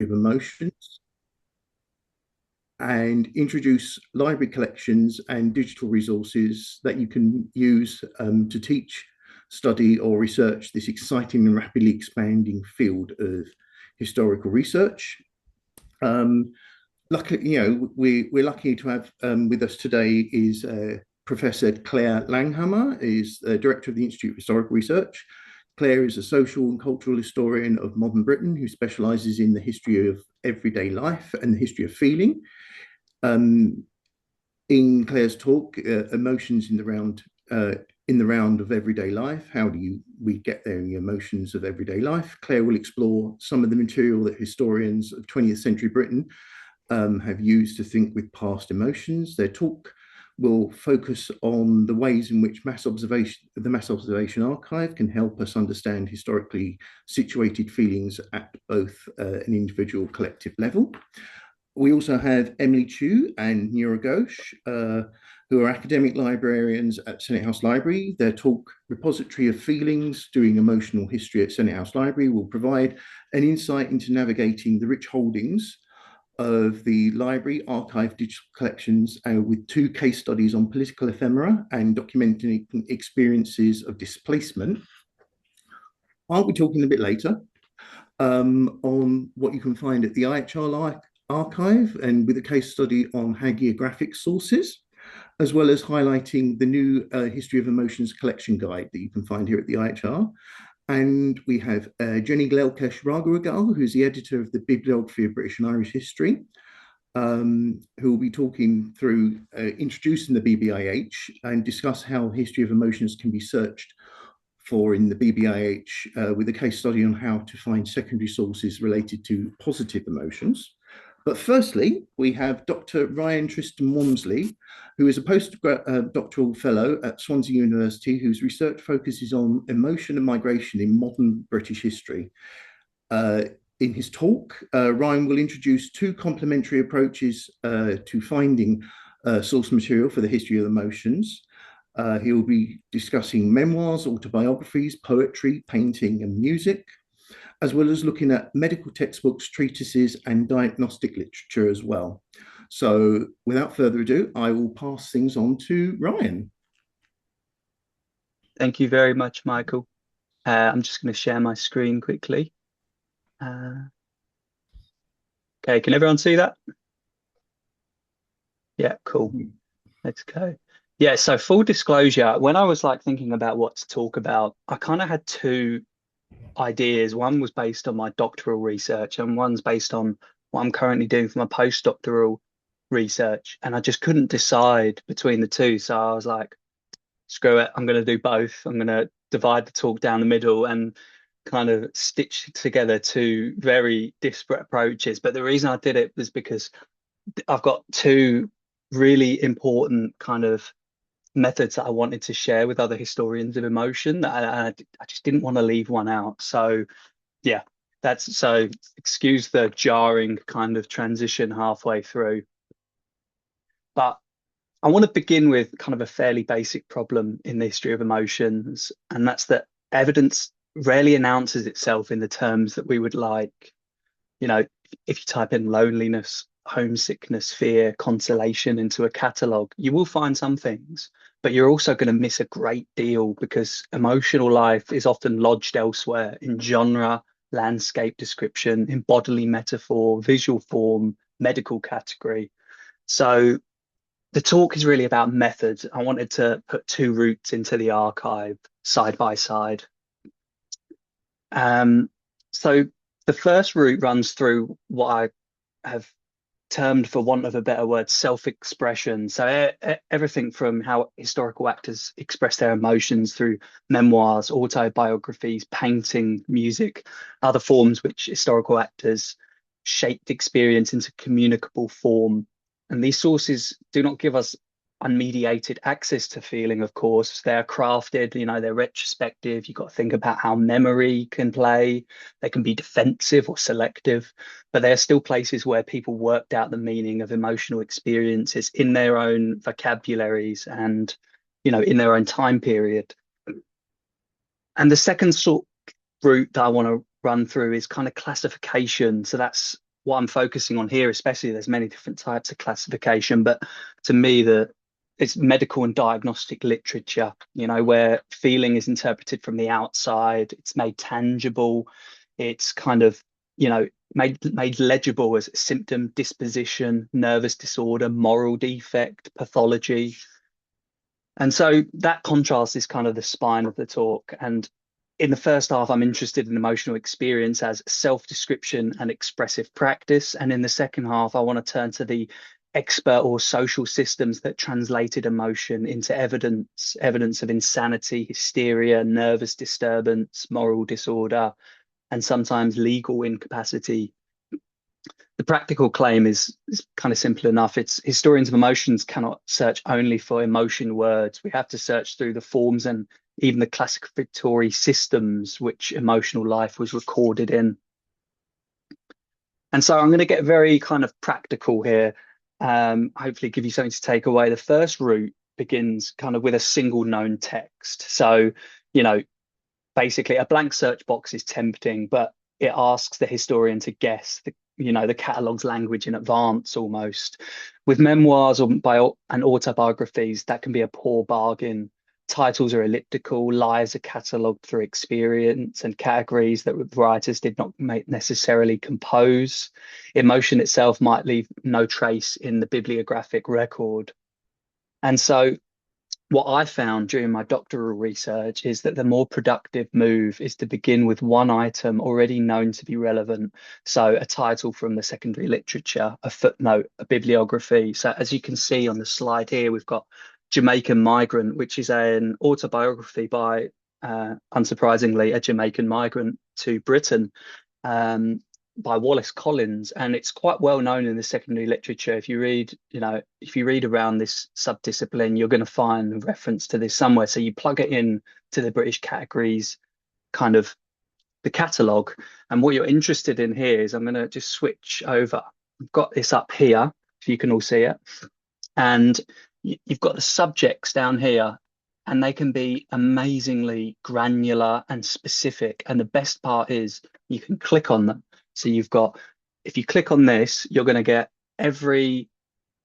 of emotions and introduce library collections and digital resources that you can use to teach, study, or research this exciting and rapidly expanding field of historical research. Um, Luckily, we're lucky to have with us today is Professor Claire Langhammer, is Director of the Institute of Historical Research. Claire is a social and cultural historian of modern Britain who specialises in the history of everyday life and the history of feeling. Um, in Claire's talk, emotions in the round of everyday life. How do we get there in the emotions of everyday life? Claire will explore some of the material that historians of 20th century Britain have used to think with past emotions. Their talk will focus on the ways in which the mass observation archive can help us understand historically situated feelings at both an individual collective level. We also have Emily Chu and Nura Ghosh, who are academic librarians at Senate House Library. Their talk, Repository of Feelings, Doing Emotional History at Senate House Library, will provide an insight into navigating the rich holdings of the library archive digital collections with two case studies on political ephemera and documenting experiences of displacement. I'll be talking a bit later on what you can find at the IHR archive and with a case study on hagiographic sources, as well as highlighting the new History of Emotions collection guide that you can find here at the IHR. And we have Jenny Glelkesh Raghuagal, who's the editor of the Bibliography of British and Irish History, who will be talking through introducing the BBIH and discuss how history of emotions can be searched for in the BBIH with a case study on how to find secondary sources related to positive emotions. But firstly, we have Dr. Ryan Tristan Walmsley, who is a postdoctoral fellow at Swansea University, whose research focuses on emotion and migration in modern British history. In his talk, Ryan will introduce two complementary approaches to finding source material for the history of emotions. He will be discussing memoirs, autobiographies, poetry, painting, and music, as well as looking at medical textbooks, treatises, and diagnostic literature as well. So without further ado, I will pass things on to Ryan. Thank you very much, Michael. I'm just going to share my screen quickly. Uh, okay, can everyone see that? Yeah, cool. Let's go. Yeah, so full disclosure, when I was like thinking about what to talk about, I kind of had two ideas. One was based on my doctoral research, and one's based on what I'm currently doing for my postdoctoral research. And I just couldn't decide between the two. So I was like, screw it, I'm going to do both. I'm going to divide the talk down the middle and kind of stitch together two very disparate approaches. But the reason I did it was because I've got two really important kind of methods that I wanted to share with other historians of emotion that I just didn't want to leave one out. So yeah, that's so excuse the jarring kind of transition halfway through. But I want to begin with kind of a fairly basic problem in the history of emotions, and that's that evidence rarely announces itself in the terms that we would like. You know, if you type in loneliness, homesickness, fear, consolation into a catalogue, you will find some things, but you're also going to miss a great deal because emotional life is often lodged elsewhere in genre, landscape description, in bodily metaphor, visual form, medical category. So the talk is really about methods. I wanted to put two routes into the archive side by side. Um, so the first route runs through what I have termed, for want of a better word, self-expression. So everything from how historical actors express their emotions through memoirs, autobiographies, painting, music, other forms which historical actors shaped experience into communicable form. And these sources do not give us unmediated access to feeling, of course. They're crafted, they're retrospective. You've got to think about how memory can play. They can be defensive or selective, but they're still places where people worked out the meaning of emotional experiences in their own vocabularies and, in their own time period. And the second sort route that I want to run through is kind of classification. So that's what I'm focusing on here, especially, there's many different types of classification, but to me, it's medical and diagnostic literature, where feeling is interpreted from the outside, it's made tangible, it's kind of, made legible as symptom, disposition, nervous disorder, moral defect, pathology. And so that contrast is kind of the spine of the talk. And in the first half, I'm interested in emotional experience as self-description and expressive practice. And in the second half, I want to turn to the expert or social systems that translated emotion into evidence of insanity, hysteria, nervous disturbance, moral disorder, and sometimes legal incapacity. The practical claim is kind of simple enough. It's historians of emotions cannot search only for emotion words. We have to search through the forms and even the classificatory systems which emotional life was recorded in. And so I'm going to get very kind of practical here, hopefully give you something to take away. The first route begins kind of with a single known text. So, basically a blank search box is tempting, but it asks the historian to guess the catalogue's language in advance almost. With memoirs and autobiographies, that can be a poor bargain. Titles are elliptical, lives are catalogued through experience and categories that writers did not necessarily compose. Emotion itself might leave no trace in the bibliographic record. And so what I found during my doctoral research is that the more productive move is to begin with one item already known to be relevant. So a title from the secondary literature, a footnote, a bibliography. So as you can see on the slide here, we've got Jamaican Migrant, which is an autobiography by, unsurprisingly, a Jamaican migrant to Britain, by Wallace Collins, and it's quite well known in the secondary literature. If you read around this subdiscipline, you're going to find a reference to this somewhere. So you plug it in to the British categories, kind of the catalogue. And what you're interested in here is, I'm going to just switch over. I've got this up here, if you can all see it. And you've got the subjects down here, and they can be amazingly granular and specific. And the best part is you can click on them. So if you click on this, you're going to get every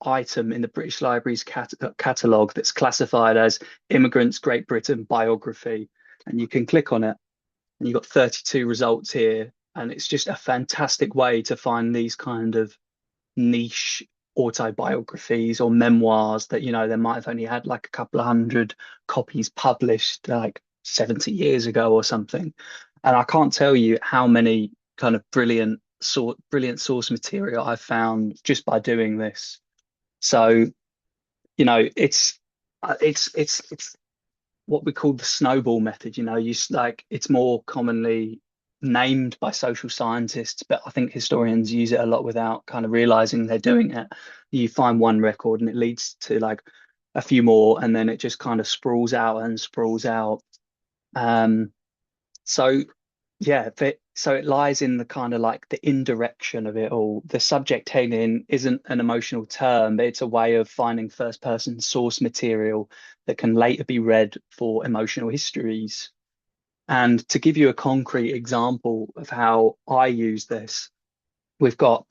item in the British Library's catalogue that's classified as Immigrants Great Britain biography. And you can click on it, and you've got 32 results here. And it's just a fantastic way to find these kind of niche autobiographies or memoirs that, they might have only had like a couple of hundred copies published like 70 years ago or something. And I can't tell you how many kind of brilliant source material I found just by doing this. So, it's what we call the snowball method. It's more commonly named by social scientists, but I think historians use it a lot without kind of realizing they're doing it. You find one record and it leads to like a few more, and then it just kind of sprawls out. So it lies in the kind of like the indirection of it all. The subject heading isn't an emotional term, but it's a way of finding first person source material that can later be read for emotional histories. And to give you a concrete example of how I use this, we've got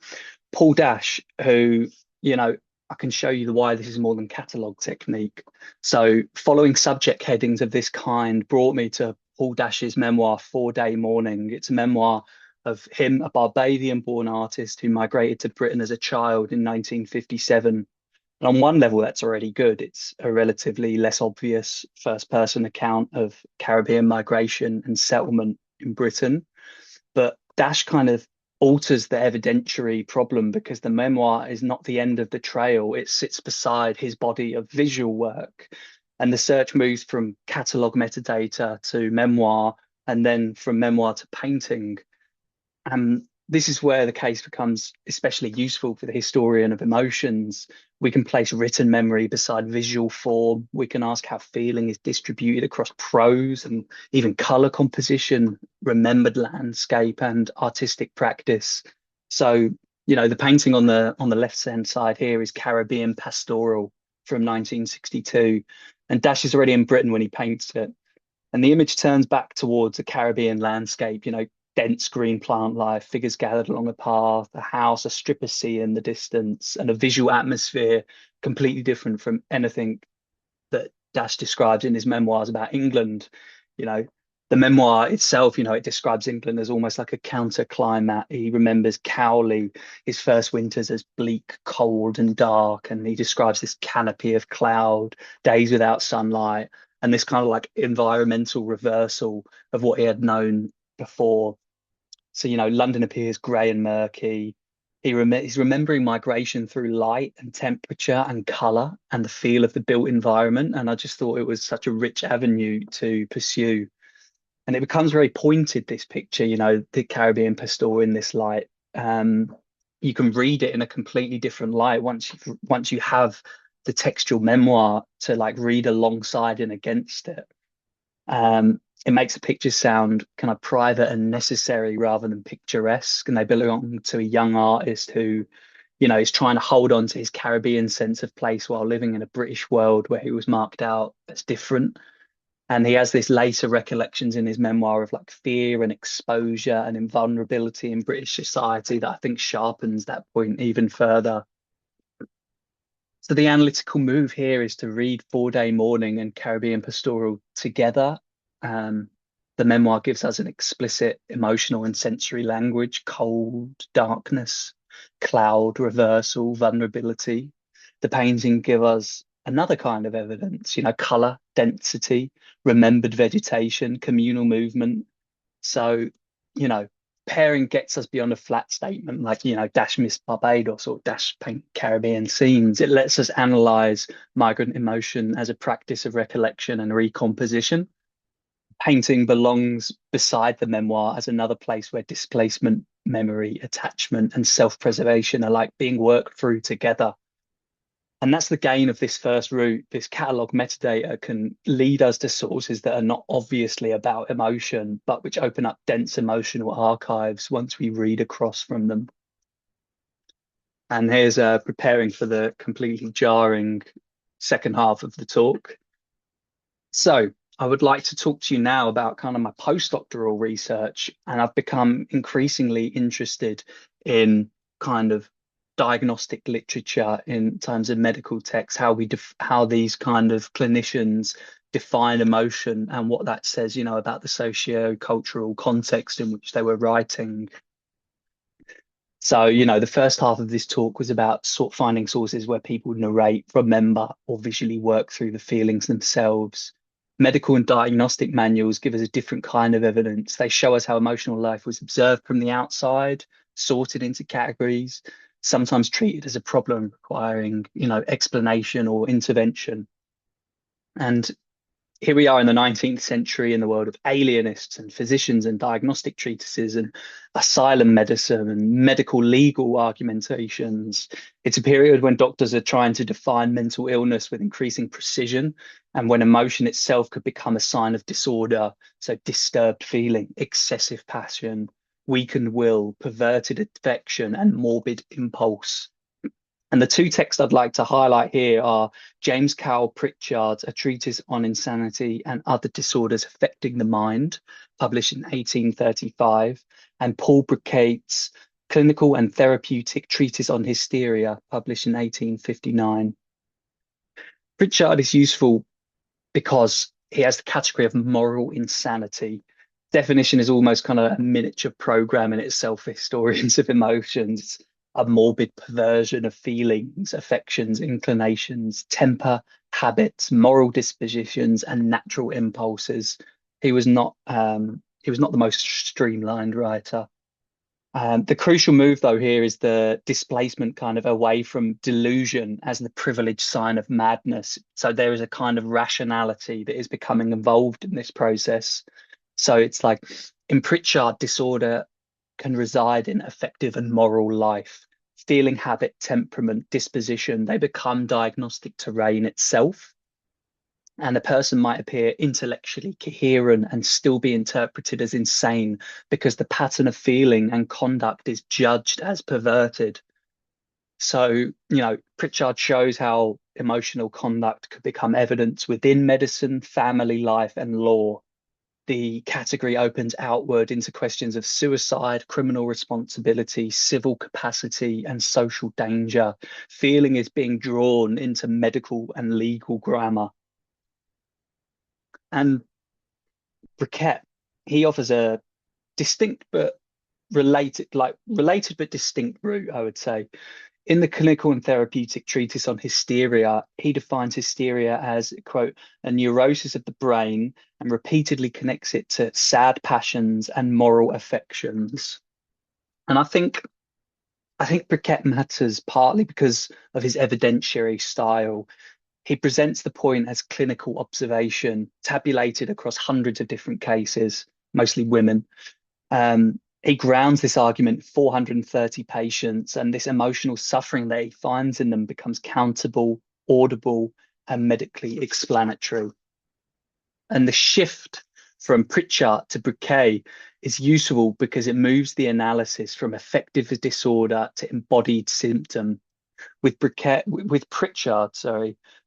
Paul Dash, who, I can show you why this is more than catalogue technique. So following subject headings of this kind brought me to Paul Dash's memoir, 4-Day Mourning. It's a memoir of him, a Barbadian-born artist who migrated to Britain as a child in 1957. And on one level, that's already good. It's a relatively less obvious first-person account of Caribbean migration and settlement in Britain. But Dash kind of alters the evidentiary problem, because the memoir is not the end of the trail. It sits beside his body of visual work. And the search moves from catalogue metadata to memoir, and then from memoir to painting. And this is where the case becomes especially useful for the historian of emotions. We can place written memory beside visual form. We can ask how feeling is distributed across prose and even colour composition, remembered landscape, and artistic practice. So, the painting on the left-hand side here is Caribbean Pastoral from 1962. And Dash is already in Britain when he paints it. And the image turns back towards a Caribbean landscape, dense green plant life, figures gathered along a path, a house, a strip of sea in the distance, and a visual atmosphere completely different from anything that Dash describes in his memoirs about England. You know, the memoir itself, it describes England as almost like a counter climate. He remembers Cowley, his first winters, as bleak, cold, and dark. And he describes this canopy of cloud, days without sunlight, and this kind of like environmental reversal of what he had known before. So, London appears grey and murky. He's remembering migration through light and temperature and color and the feel of the built environment. And I just thought it was such a rich avenue to pursue. And it becomes very pointed, this picture, the Caribbean pastoral in this light. You can read it in a completely different light once you have the textual memoir to like read alongside and against it. It makes the pictures sound kind of private and necessary rather than picturesque. And they belong to a young artist who, is trying to hold on to his Caribbean sense of place while living in a British world where he was marked out as different. And he has this later recollections in his memoir of like fear and exposure and invulnerability in British society that I think sharpens that point even further. So the analytical move here is to read 4-Day Mourning and Caribbean Pastoral together. The memoir gives us an explicit emotional and sensory language: cold, darkness, cloud, reversal, vulnerability. The painting gives us another kind of evidence, color, density, remembered vegetation, communal movement. So, pairing gets us beyond a flat statement like, Dash miss Barbados or Dash paint Caribbean scenes. It lets us analyze migrant emotion as a practice of recollection and recomposition. Painting belongs beside the memoir as another place where displacement, memory, attachment, and self-preservation are like being worked through together. And that's the gain of this first route. This catalog metadata can lead us to sources that are not obviously about emotion, but which open up dense emotional archives once we read across from them. And here's preparing for the completely jarring second half of the talk. So I would like to talk to you now about kind of my postdoctoral research, and I've become increasingly interested in kind of diagnostic literature in terms of medical texts, how these kind of clinicians define emotion and what that says, about the socio-cultural context in which they were writing. So, the first half of this talk was about finding sources where people narrate, remember, or visually work through the feelings themselves. Medical and diagnostic manuals give us a different kind of evidence. They show us how emotional life was observed from the outside, sorted into categories, sometimes treated as a problem requiring, explanation or intervention. And here we are in the 19th century in the world of alienists and physicians and diagnostic treatises and asylum medicine and medical legal argumentations. It's a period when doctors are trying to define mental illness with increasing precision, and when emotion itself could become a sign of disorder. So disturbed feeling, excessive passion, weakened will, perverted affection, and morbid impulse. And the two texts I'd like to highlight here are James Cowell Pritchard's A Treatise on Insanity and Other Disorders Affecting the Mind, published in 1835, and Paul Bricate's Clinical and Therapeutic Treatise on Hysteria, published in 1859. Pritchard is useful because he has the category of moral insanity. Definition is almost kind of a miniature program in itself for historians of emotions. A morbid perversion of feelings, affections, inclinations, temper, habits, moral dispositions, and natural impulses. He was not the most streamlined writer. The crucial move, though, here is the displacement kind of away from delusion as the privileged sign of madness. So there is a kind of rationality that is becoming involved in this process. So it's like in Pritchard, disorder can reside in affective and moral life. Feeling, habit, temperament, disposition, they become diagnostic terrain itself. And a person might appear intellectually coherent and still be interpreted as insane because the pattern of feeling and conduct is judged as perverted. So, Pritchard shows how emotional conduct could become evidence within medicine, family life, and law. the category opens outward into questions of suicide, criminal responsibility, civil capacity, and social danger. Feeling is being drawn into medical and legal grammar. And Briquet, he offers a distinct but related but distinct route, I would say. In the clinical and therapeutic treatise on hysteria, he defines hysteria as, quote, a neurosis of the brain, and repeatedly connects it to sad passions and moral affections. And I think Briquet matters partly because of his evidentiary style. He presents the point as clinical observation, tabulated across hundreds of different cases, mostly women. He grounds this argument in 430 patients, and this emotional suffering that he finds in them becomes countable, audible, and medically explanatory. And the shift from Pritchard to Briquet is useful because it moves the analysis from affective disorder to embodied symptom. With Pritchard,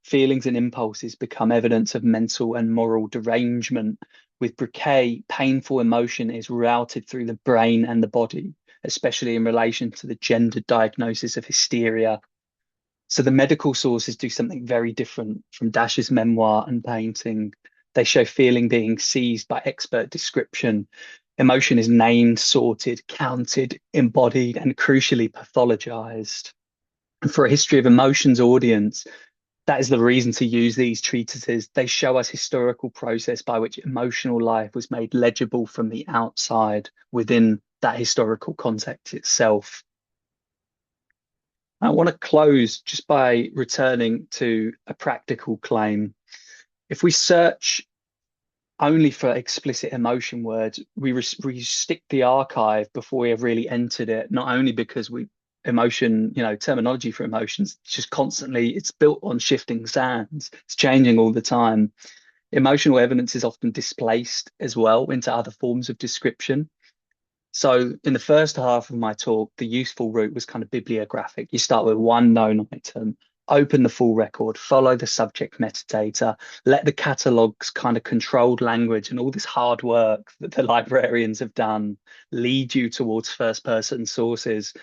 feelings and impulses become evidence of mental and moral derangement. With Briquet, painful emotion is routed through the brain and the body, especially in relation to the gendered diagnosis of hysteria. So the medical sources do something very different from Dash's memoir and painting. They show feeling being seized by expert description. Emotion is named, sorted, counted, embodied, and crucially pathologized. And for a history of emotions audience, that is the reason to use these treatises. They show us historical process by which emotional life was made legible from the outside within that historical context itself. I want to close just by returning to a practical claim. If we search only for explicit emotion words, we stick the archive before we have really entered it, not only because emotion, terminology for emotions, just constantly, it's built on shifting sands. It's changing all the time. Emotional evidence is often displaced as well into other forms of description. So in the first half of my talk, the useful route was kind of bibliographic. You start with one known item, open the full record, follow the subject metadata, let the catalogue's kind of controlled language and all this hard work that the librarians have done lead you towards first-person sources.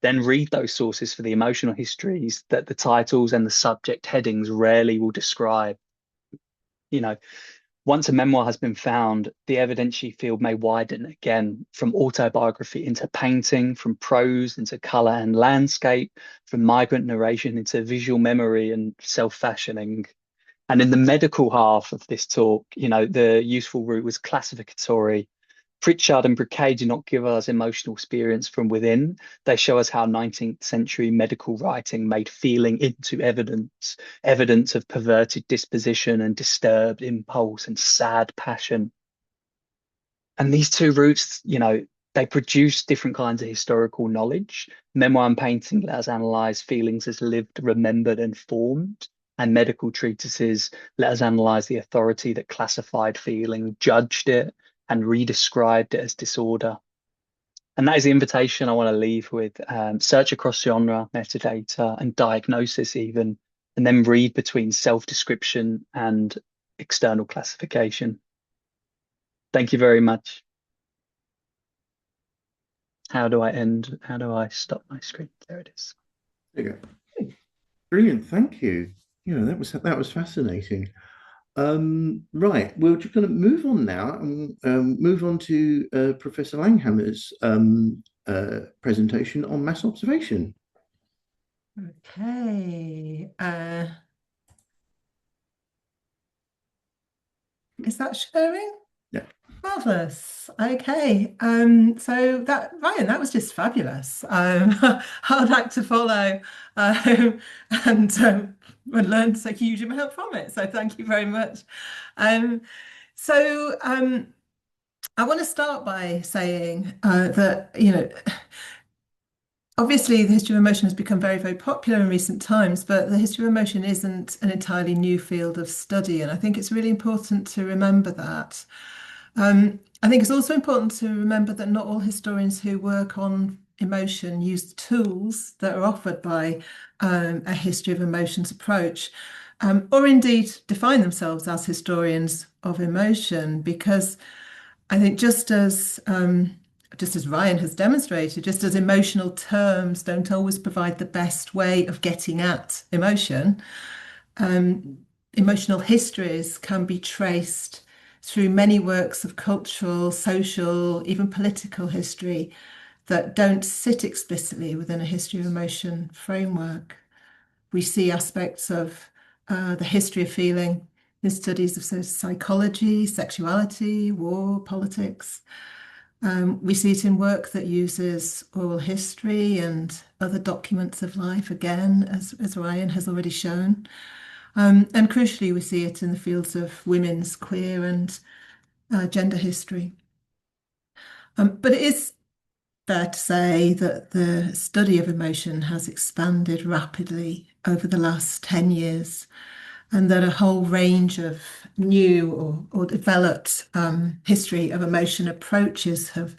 Then read those sources for the emotional histories that the titles and the subject headings rarely will describe. Once a memoir has been found, the evidentiary field may widen again, from autobiography into painting, from prose into colour and landscape, from migrant narration into visual memory and self-fashioning. And in the medical half of this talk, the useful route was classificatory. Pritchard and Briquet do not give us emotional experience from within. They show us how 19th century medical writing made feeling into evidence of perverted disposition and disturbed impulse and sad passion. And these two routes, they produce different kinds of historical knowledge. Memoir and painting let us analyze feelings as lived, remembered, and formed. And medical treatises let us analyze the authority that classified feeling, judged it, and redescribed it as disorder. And that is the invitation I want to leave with. Search across genre, metadata, and diagnosis even, and then read between self-description and external classification. Thank you very much. How do I stop my screen? There it is. There you go. Brilliant, thank you. That was fascinating. Right, we're just going to move on now and move on to Professor Langhammer's presentation on mass observation. Okay. Is that showing? Yeah. Marvelous. Okay. So Ryan, that was just fabulous. I'd like to follow and learned a huge amount from it. So thank you very much. I want to start by saying that, obviously the history of emotion has become very, very popular in recent times, but the history of emotion isn't an entirely new field of study. And I think it's really important to remember that. I think it's also important to remember that not all historians who work on emotion use the tools that are offered by a history of emotions approach, or indeed define themselves as historians of emotion, because I think just as Ryan has demonstrated, just as emotional terms don't always provide the best way of getting at emotion, emotional histories can be traced through many works of cultural, social, even political history that don't sit explicitly within a history of emotion framework. We see aspects of the history of feeling in studies of psychology, sexuality, war, politics. We see it in work that uses oral history and other documents of life, again, as Ryan has already shown. And crucially, we see it in the fields of women's, queer, and gender history. But it is fair to say that the study of emotion has expanded rapidly over the last 10 years, and that a whole range of new or developed history of emotion approaches have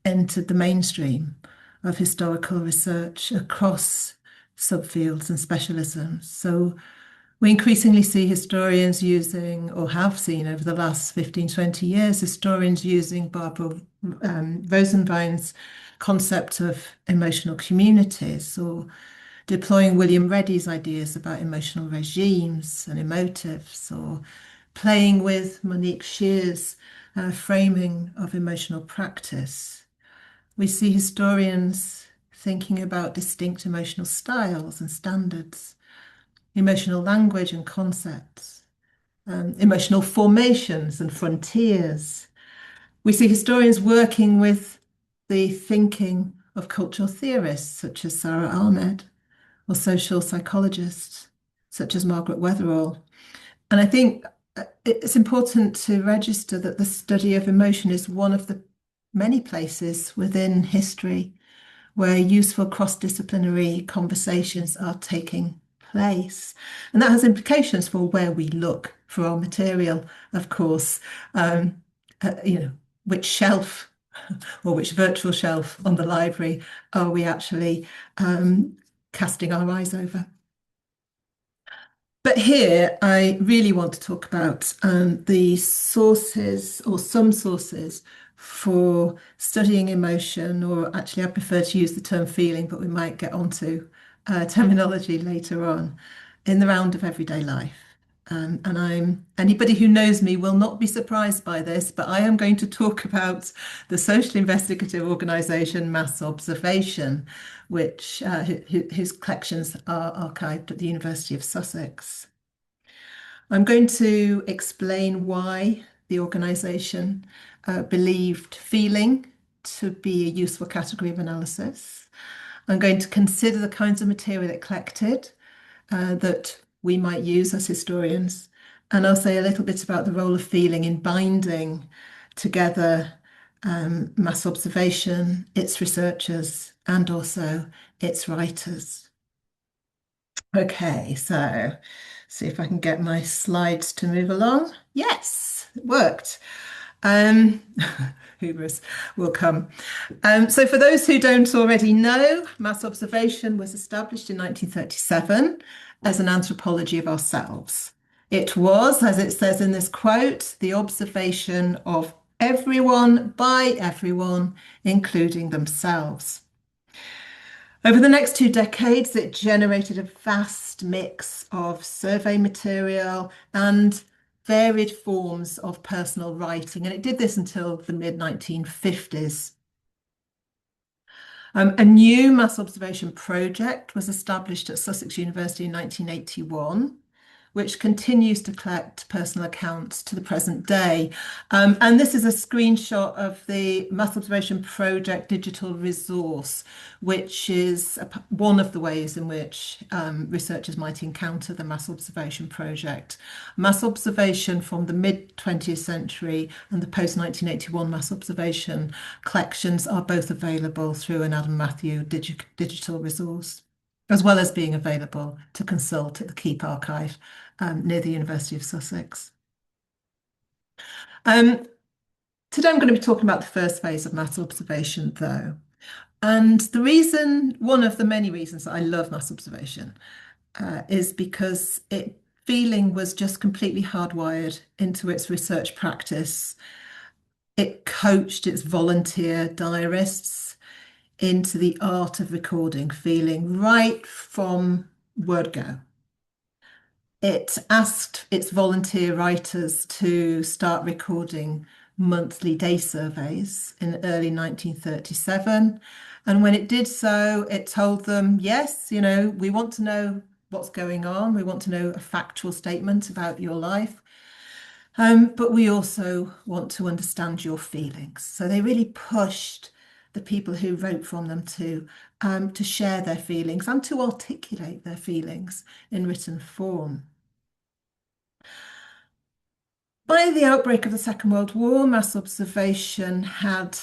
entered the mainstream of historical research across subfields and specialisms. So we increasingly see historians using, or have seen over the last 15, 20 years, historians using Barbara Rosenbein's concept of emotional communities, or deploying William Reddy's ideas about emotional regimes and emotives, or playing with Monique Shear's framing of emotional practice. We see historians thinking about distinct emotional styles and standards, emotional language and concepts, emotional formations and frontiers. We see historians working with the thinking of cultural theorists such as Sara Ahmed, or social psychologists such as Margaret Weatherall. And I think it's important to register that the study of emotion is one of the many places within history where useful cross-disciplinary conversations are taking place. And that has implications for where we look for our material, of course. Which shelf or which virtual shelf on the library are we actually casting our eyes over? But here I really want to talk about the sources, or some sources, for studying emotion, or actually I prefer to use the term feeling, but we might get onto terminology later on, in the round of everyday life. And anybody who knows me will not be surprised by this, but I am going to talk about the social investigative organisation Mass Observation, which whose collections are archived at the University of Sussex. I'm going to explain why the organisation believed feeling to be a useful category of analysis. I'm going to consider the kinds of material it collected that we might use as historians. And I'll say a little bit about the role of feeling in binding together mass observation, its researchers, and also its writers. Okay, so see if I can get my slides to move along. Yes, it worked. Hubris will come. So for those who don't already know, mass observation was established in 1937 as an anthropology of ourselves. It was, as it says in this quote, the observation of everyone by everyone, including themselves. Over the next 2 decades, it generated a vast mix of survey material and varied forms of personal writing, and it did this until the mid-1950s. A new mass observation project was established at Sussex University in 1981, which continues to collect personal accounts to the present day. And this is a screenshot of the Mass Observation Project digital resource, which is one of the ways in which researchers might encounter the Mass Observation Project. Mass observation from the mid-20th century and the post-1981 mass observation collections are both available through an Adam Matthew digital resource, as well as being available to consult at the Keep Archive near the University of Sussex. Today I'm going to be talking about the first phase of mass observation, though. And one of the many reasons that I love mass observation is because feeling was just completely hardwired into its research practice It coached its volunteer diarists into the art of recording feeling right from word go. It asked its volunteer writers to start recording monthly day surveys in early 1937. And when it did so, it told them, yes, we want to know what's going on. We want to know a factual statement about your life. But we also want to understand your feelings. So they really pushed the people who wrote from them to share their feelings and to articulate their feelings in written form. By the outbreak of the Second World War, mass observation had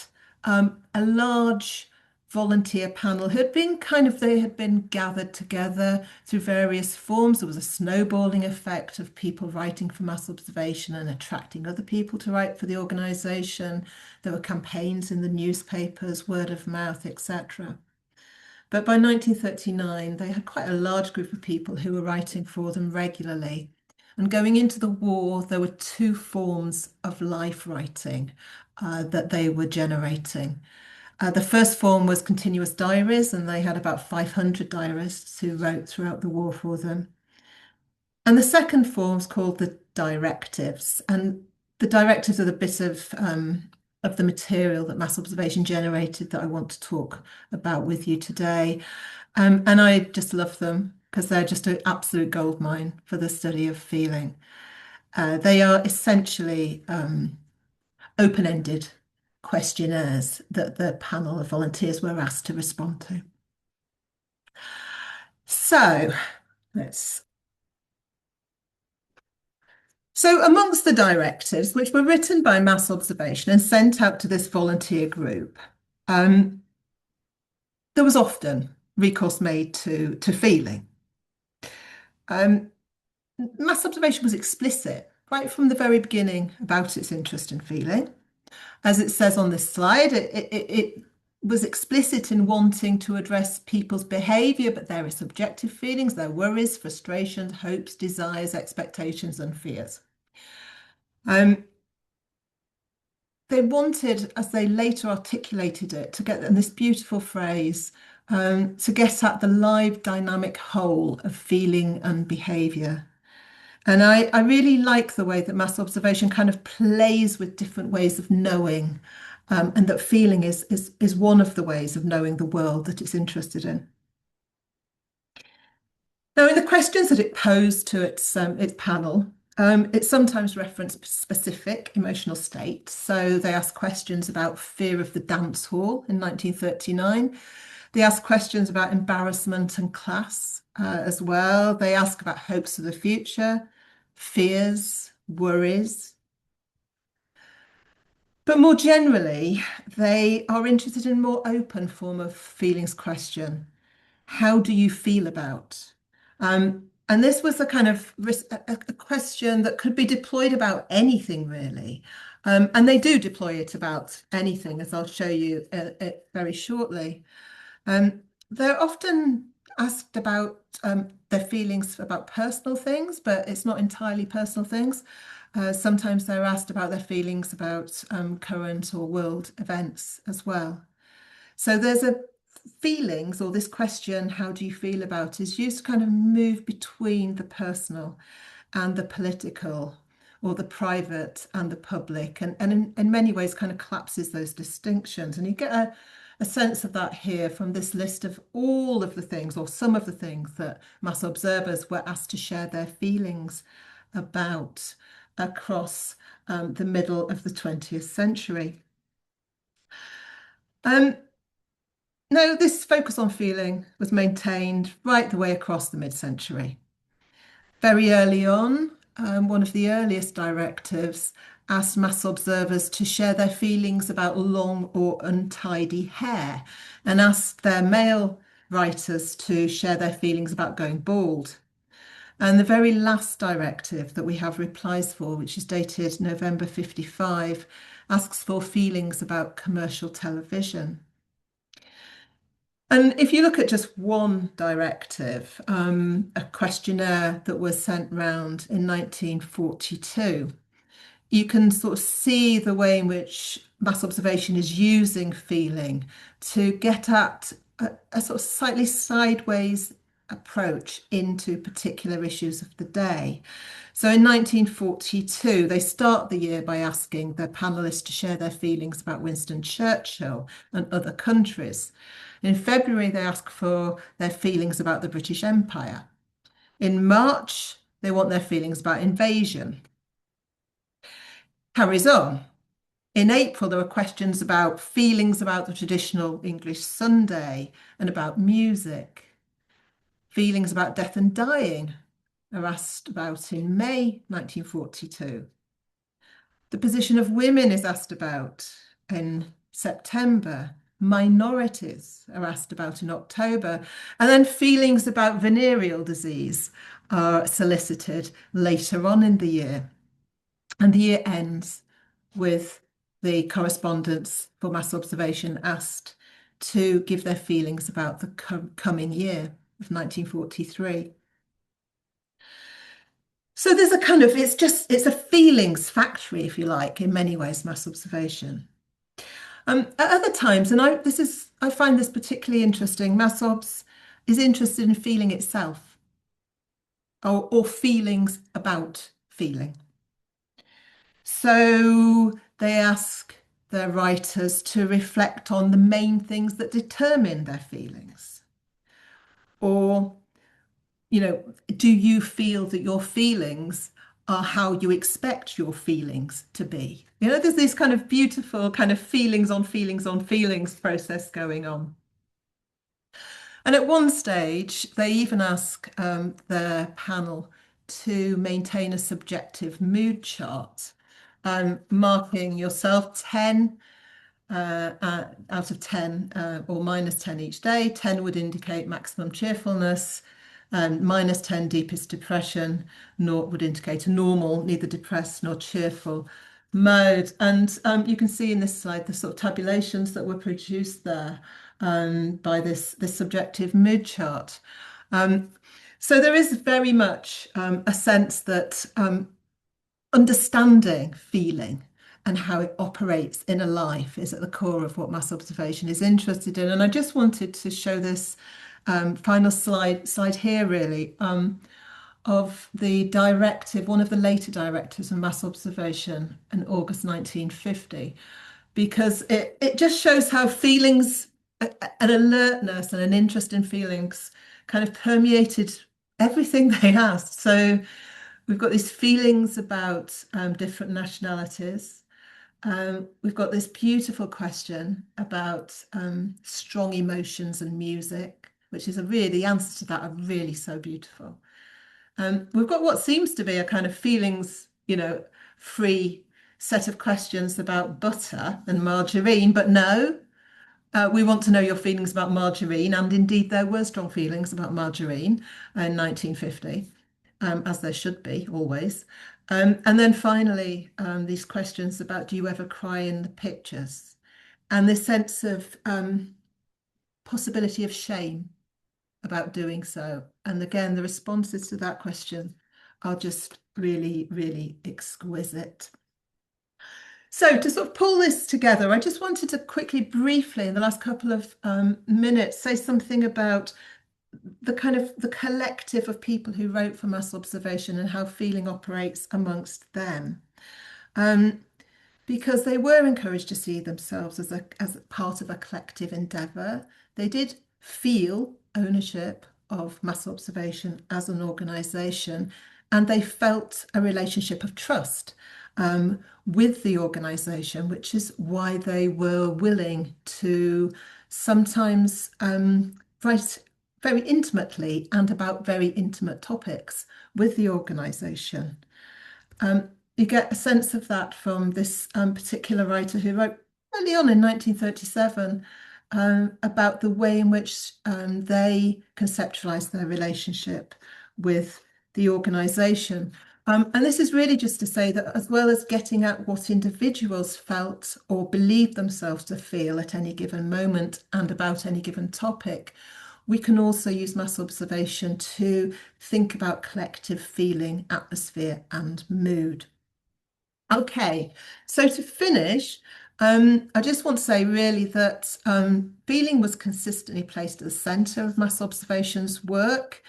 a large volunteer panel who had been they had been gathered together through various forms. There was a snowballing effect of people writing for mass observation and attracting other people to write for the organization. There were campaigns in the newspapers, word of mouth, etc. But by 1939, they had quite a large group of people who were writing for them regularly. And going into the war, there were two forms of life writing that they were generating. The first form was continuous diaries, and they had about 500 diarists who wrote throughout the war for them. And the second form is called the directives. And the directives are the bit of the material that mass observation generated that I want to talk about with you today. And I just love them because they're just an absolute goldmine for the study of feeling. They are essentially open-ended questionnaires that the panel of volunteers were asked to respond to. So amongst the directives, which were written by mass observation and sent out to this volunteer group, there was often recourse made to feeling. Mass observation was explicit right from the very beginning about its interest in feeling. As it says on this slide, it was explicit in wanting to address people's behaviour, but their subjective feelings, their worries, frustrations, hopes, desires, expectations, and fears. They wanted, as they later articulated it, to get in this beautiful phrase, to get at the live dynamic whole of feeling and behaviour. And I really like the way that mass observation kind of plays with different ways of knowing, and that feeling is one of the ways of knowing the world that it's interested in. Now, in the questions that it posed to its panel, it sometimes referenced specific emotional states. So they asked questions about fear of the dance hall in 1939. They asked questions about embarrassment and class as well. They asked about hopes for the future, fears, worries. But more generally, they are interested in a more open form of feelings question. How do you feel about? And this was a kind of a question that could be deployed about anything, really. And they do deploy it about anything, as I'll show you very shortly. They're often asked about their feelings about personal things, but it's not entirely personal things. Sometimes they're asked about their feelings about current or world events as well. So there's a feelings, or this question, how do you feel about, is used to kind of move between the personal and the political, or the private and the public, and in many ways kind of collapses those distinctions. And you get a sense of that here from this list of all of the things, or some of the things, that mass observers were asked to share their feelings about across the middle of the 20th century. Now, this focus on feeling was maintained right the way across the mid-century. Very early on, one of the earliest directives asked mass observers to share their feelings about long or untidy hair, and asked their male writers to share their feelings about going bald. And the very last directive that we have replies for, which is dated November 55, asks for feelings about commercial television. And if you look at just one directive, a questionnaire that was sent round in 1942, you can sort of see the way in which mass observation is using feeling to get at a sort of slightly sideways approach into particular issues of the day. So in 1942, they start the year by asking their panelists to share their feelings about Winston Churchill and other countries. In February, they ask for their feelings about the British Empire. In March, they want their feelings about invasion. Carries on. In April, there were questions about feelings about the traditional English Sunday and about music. Feelings about death and dying are asked about in May 1942. The position of women is asked about in September. Minorities are asked about in October. And then feelings about venereal disease are solicited later on in the year. And the year ends with the correspondents for mass observation asked to give their feelings about the coming year of 1943. So there's a kind of, it's a feelings factory, if you like, in many ways, mass observation. At other times, and I find this particularly interesting, mass obs is interested in feeling itself or feelings about feeling. So they ask their writers to reflect on the main things that determine their feelings. Or, you know, do you feel that your feelings are how you expect your feelings to be? You know, there's this kind of beautiful kind of feelings on feelings on feelings process going on. And at one stage, they even ask their panel to maintain a subjective mood chart, marking yourself 10 out of 10 or minus 10 each day. 10 would indicate maximum cheerfulness, and minus 10 deepest depression. 0 would indicate a normal, neither depressed nor cheerful mode. And you can see in this slide the sort of tabulations that were produced there by this subjective mood chart. So there is very much a sense that understanding feeling and how it operates in a life is at the core of what mass observation is interested in. And I just wanted to show this final slide here, really, of the directive, one of the later directives of mass observation in August 1950, because it just shows how feelings, an alertness and an interest in feelings kind of permeated everything they asked. So we've got these feelings about different nationalities. We've got this beautiful question about strong emotions and music, which is the answers to that are really so beautiful. We've got what seems to be a kind of feelings, you know, free set of questions about butter and margarine, but no, we want to know your feelings about margarine. And indeed, there were strong feelings about margarine in 1950, as there should be always. And then finally, these questions about, do you ever cry in the pictures? And this sense of possibility of shame about doing so. And again, the responses to that question are just really, really exquisite. So to sort of pull this together, I just wanted to quickly, briefly, in the last couple of minutes, say something about the kind of the collective of people who wrote for mass observation and how feeling operates amongst them. Because they were encouraged to see themselves as a part of a collective endeavour. They did feel ownership of mass observation as an organisation, and they felt a relationship of trust with the organisation, which is why they were willing to sometimes write very intimately and about very intimate topics with the organisation. You get a sense of that from this particular writer who wrote early on in 1937 about the way in which they conceptualized their relationship with the organisation. And this is really just to say that as well as getting at what individuals felt or believed themselves to feel at any given moment and about any given topic, we can also use mass observation to think about collective feeling, atmosphere, and mood. Okay, so to finish, I just want to say really that feeling was consistently placed at the centre of mass observations work.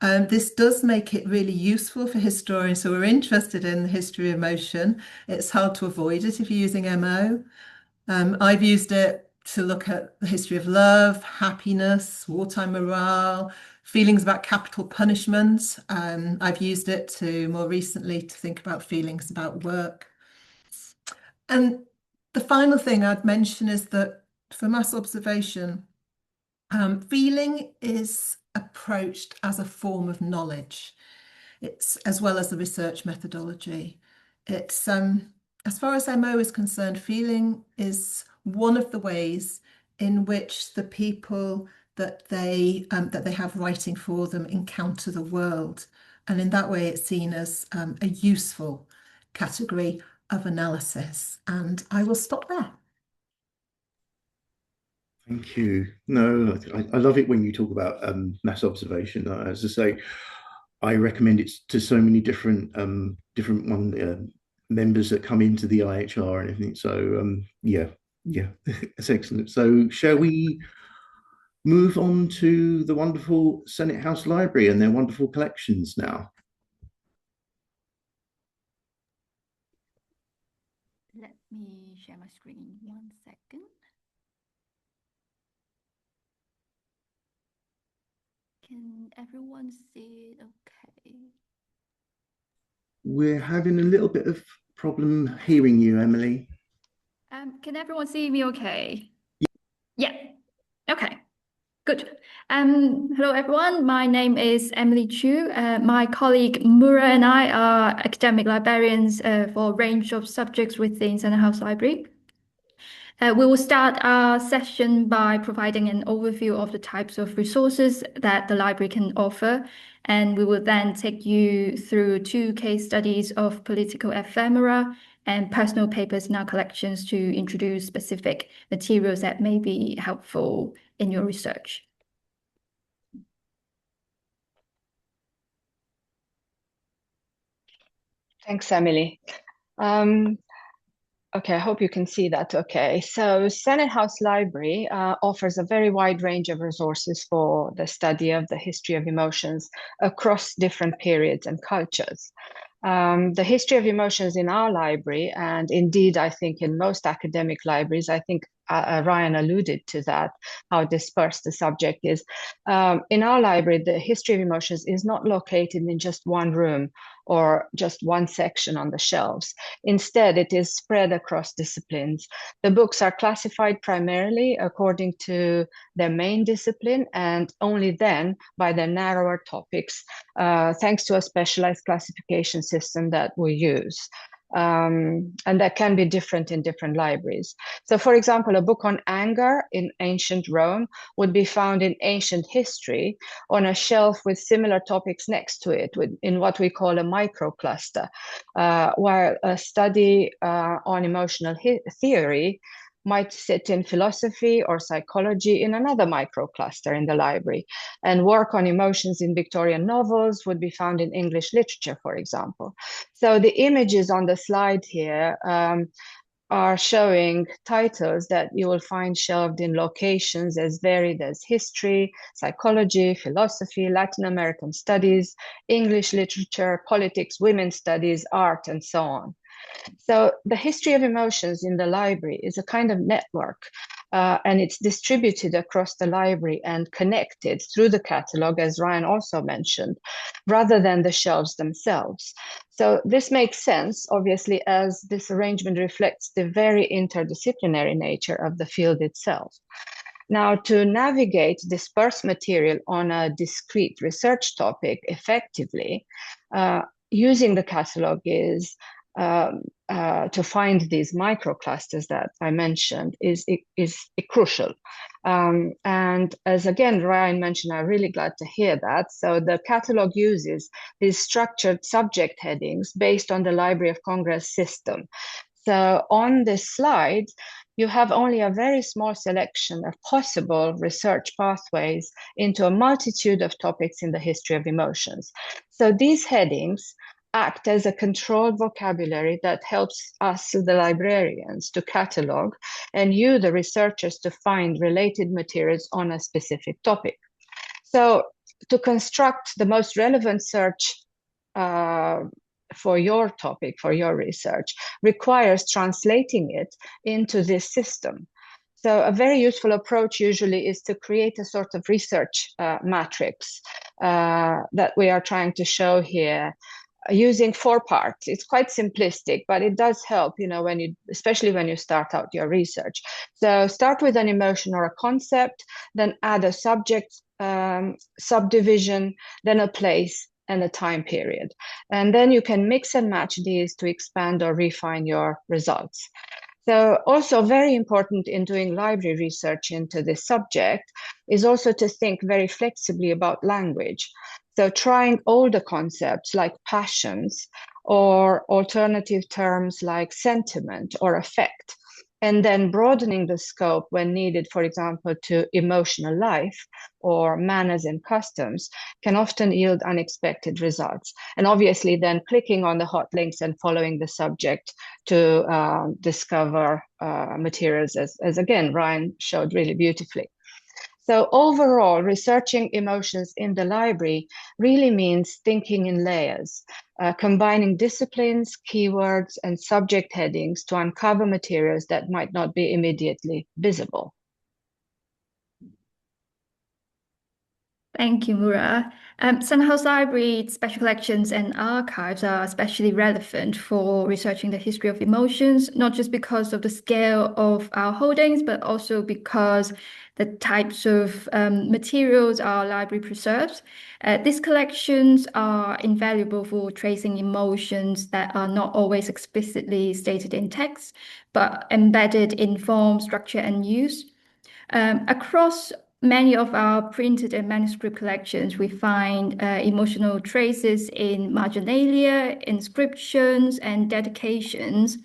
This does make it really useful for historians who are interested in the history of emotion. It's hard to avoid it if you're using MO. I've used it to look at the history of love, happiness, wartime morale, feelings about capital punishment. I've used it to more recently to think about feelings about work. And the final thing I'd mention is that for mass observation, feeling is approached as a form of knowledge. It's as well as the research methodology. It's as far as MO is concerned, feeling is one of the ways in which the people that they have writing for them encounter the world, and in that way, it's seen as a useful category of analysis. And I will stop there. Thank you. No, I love it when you talk about mass observation. As I say, I recommend it to so many different members that come into the IHR and everything. So yeah, it's excellent. So shall we move on to the wonderful Senate House Library and their wonderful collections now? Let me share my screen 1 second. Can everyone see it okay? We're having a little bit of problem hearing you, Emily. Can everyone see me okay? Yeah. Okay. Good. Hello, everyone. My name is Emily Chu. My colleague Mura and I are academic librarians for a range of subjects within Senate House Library. We will start our session by providing an overview of the types of resources that the library can offer, and we will then take you through 2 case studies of political ephemera and personal papers in our collections to introduce specific materials that may be helpful in your research. Thanks, Emily. Okay, I hope you can see that okay. So Senate House Library offers a very wide range of resources for the study of the history of emotions across different periods and cultures. The history of emotions in our library, and indeed I think in most academic libraries, I think Ryan alluded to that, how dispersed the subject is. In our library, the history of emotions is not located in just one room or just one section on the shelves. Instead, it is spread across disciplines. The books are classified primarily according to their main discipline and only then by their narrower topics, thanks to a specialized classification system that we use. And that can be different in different libraries. So for example, a book on anger in ancient Rome would be found in ancient history on a shelf with similar topics next to it in what we call a microcluster, while a study on emotional theory might sit in philosophy or psychology in another microcluster in the library. And work on emotions in Victorian novels would be found in English literature, for example. So the images on the slide here are showing titles that you will find shelved in locations as varied as history, psychology, philosophy, Latin American studies, English literature, politics, women's studies, art, and so on. So the history of emotions in the library is a kind of network, and it's distributed across the library and connected through the catalog, as Ryan also mentioned, rather than the shelves themselves. So this makes sense, obviously, as this arrangement reflects the very interdisciplinary nature of the field itself. Now, to navigate dispersed material on a discrete research topic effectively, using the catalog is to find these microclusters that I mentioned is crucial. And as again, Ryan mentioned, I'm really glad to hear that. So the catalog uses these structured subject headings based on the Library of Congress system. So on this slide, you have only a very small selection of possible research pathways into a multitude of topics in the history of emotions. So these headings act as a controlled vocabulary that helps us, the librarians, to catalog, and you, the researchers, to find related materials on a specific topic. So to construct the most relevant search for your topic, for your research, requires translating it into this system. So a very useful approach usually is to create a sort of research matrix that we are trying to show here, using 4 parts. It's quite simplistic, but it does help, you know, especially when you start out your research. So start with an emotion or a concept, then add a subject subdivision, then a place and a time period. And then you can mix and match these to expand or refine your results. So also very important in doing library research into this subject is also to think very flexibly about language. So trying older concepts like passions or alternative terms like sentiment or affect, and then broadening the scope when needed, for example, to emotional life or manners and customs, can often yield unexpected results. And obviously then clicking on the hot links and following the subject to discover materials, as again, Ryan showed really beautifully. So overall, researching emotions in the library really means thinking in layers, combining disciplines, keywords, and subject headings to uncover materials that might not be immediately visible. Thank you, Mura. Senate House Library special collections and archives are especially relevant for researching the history of emotions, not just because of the scale of our holdings, but also because the types of materials our library preserves. These collections are invaluable for tracing emotions that are not always explicitly stated in text, but embedded in form, structure, and use. Across many of our printed and manuscript collections, we find emotional traces in marginalia, inscriptions, and dedications.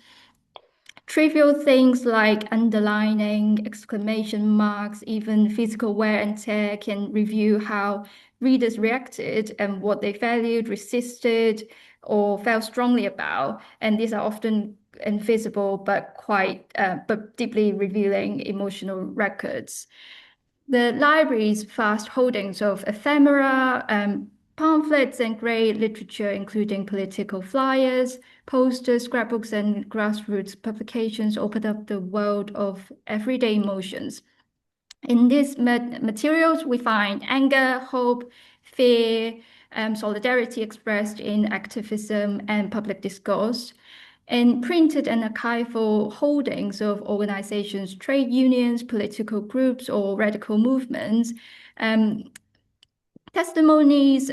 Trivial things like underlining, exclamation marks, even physical wear and tear can reveal how readers reacted and what they valued, resisted, or felt strongly about. And these are often invisible but deeply revealing emotional records. The library's vast holdings of ephemera, pamphlets, and grey literature, including political flyers, posters, scrapbooks, and grassroots publications, open up the world of everyday emotions. In these materials, we find anger, hope, fear, solidarity expressed in activism and public discourse. In printed and archival holdings of organizations, trade unions, political groups, or radical movements, testimonies,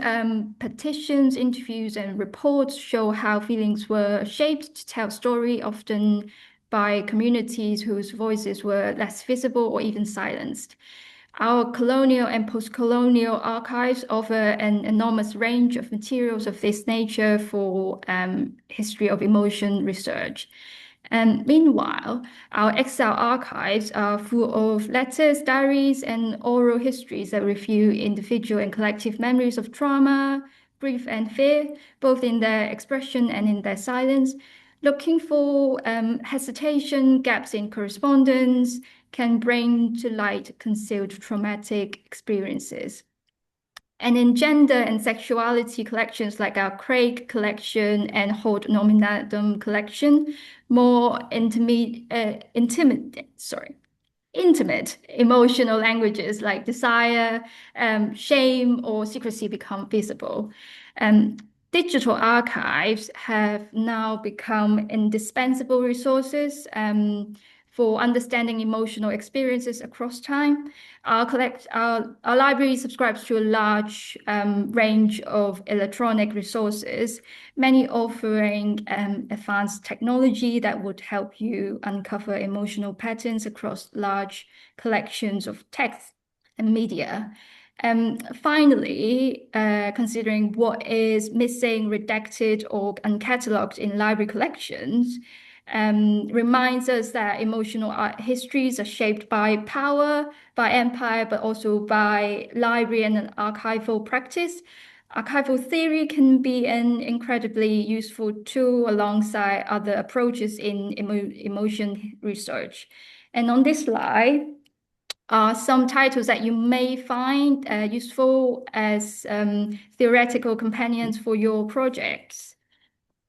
petitions, interviews, and reports show how feelings were shaped to tell story, often by communities whose voices were less visible or even silenced. Our colonial and post-colonial archives offer an enormous range of materials of this nature for history of emotion research. And meanwhile, our exile archives are full of letters, diaries, and oral histories that reveal individual and collective memories of trauma, grief, and fear, both in their expression and in their silence. Looking for hesitation, gaps in correspondence, can bring to light concealed traumatic experiences. And in gender and sexuality collections like our Craig collection and Holt Nominatum collection, more intimate emotional languages like desire, shame, or secrecy become visible. Digital archives have now become indispensable resources for understanding emotional experiences across time. Our library subscribes to a large range of electronic resources, many offering advanced technology that would help you uncover emotional patterns across large collections of text and media. Finally, considering what is missing, redacted, or uncatalogued in library collections, reminds us that emotional art histories are shaped by power, by empire, but also by library and an archival practice. archival theory can be an incredibly useful tool alongside other approaches in emotion research. And on this slide are some titles that you may find useful as theoretical companions for your projects.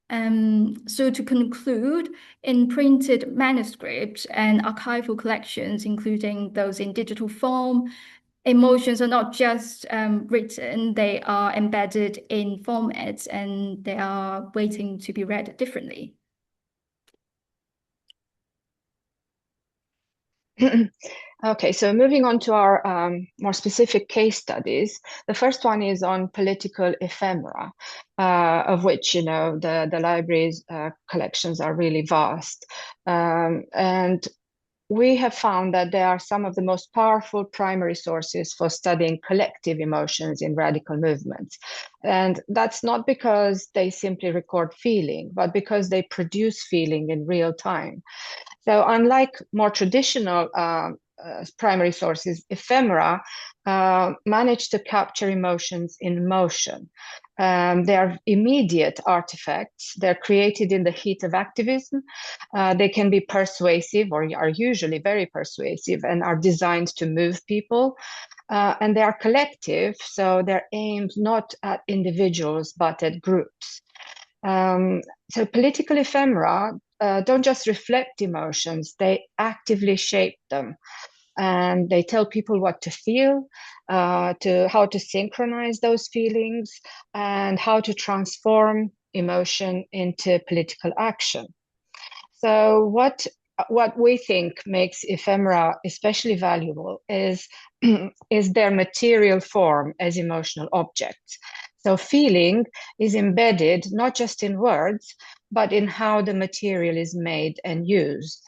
So to conclude, in printed manuscripts and archival collections, including those in digital form, emotions are not just written, they are embedded in formats and they are waiting to be read differently. Okay, so moving on to our more specific case studies. The first one is on political ephemera, of which, the library's collections are really vast. And we have found that they are some of the most powerful primary sources for studying collective emotions in radical movements. And that's not because they simply record feeling, but because they produce feeling in real time. So unlike more traditional primary sources, ephemera manage to capture emotions in motion. They are immediate artifacts. They're created in the heat of activism. They can be persuasive, or are usually very persuasive, and are designed to move people. And they are collective, so they're aimed not at individuals, but at groups. So political ephemera don't just reflect emotions, they actively shape them. And they tell people what to feel, to how to synchronize those feelings, and how to transform emotion into political action. So what we think makes ephemera especially valuable is their material form as emotional objects. So feeling is embedded not just in words, but in how the material is made and used.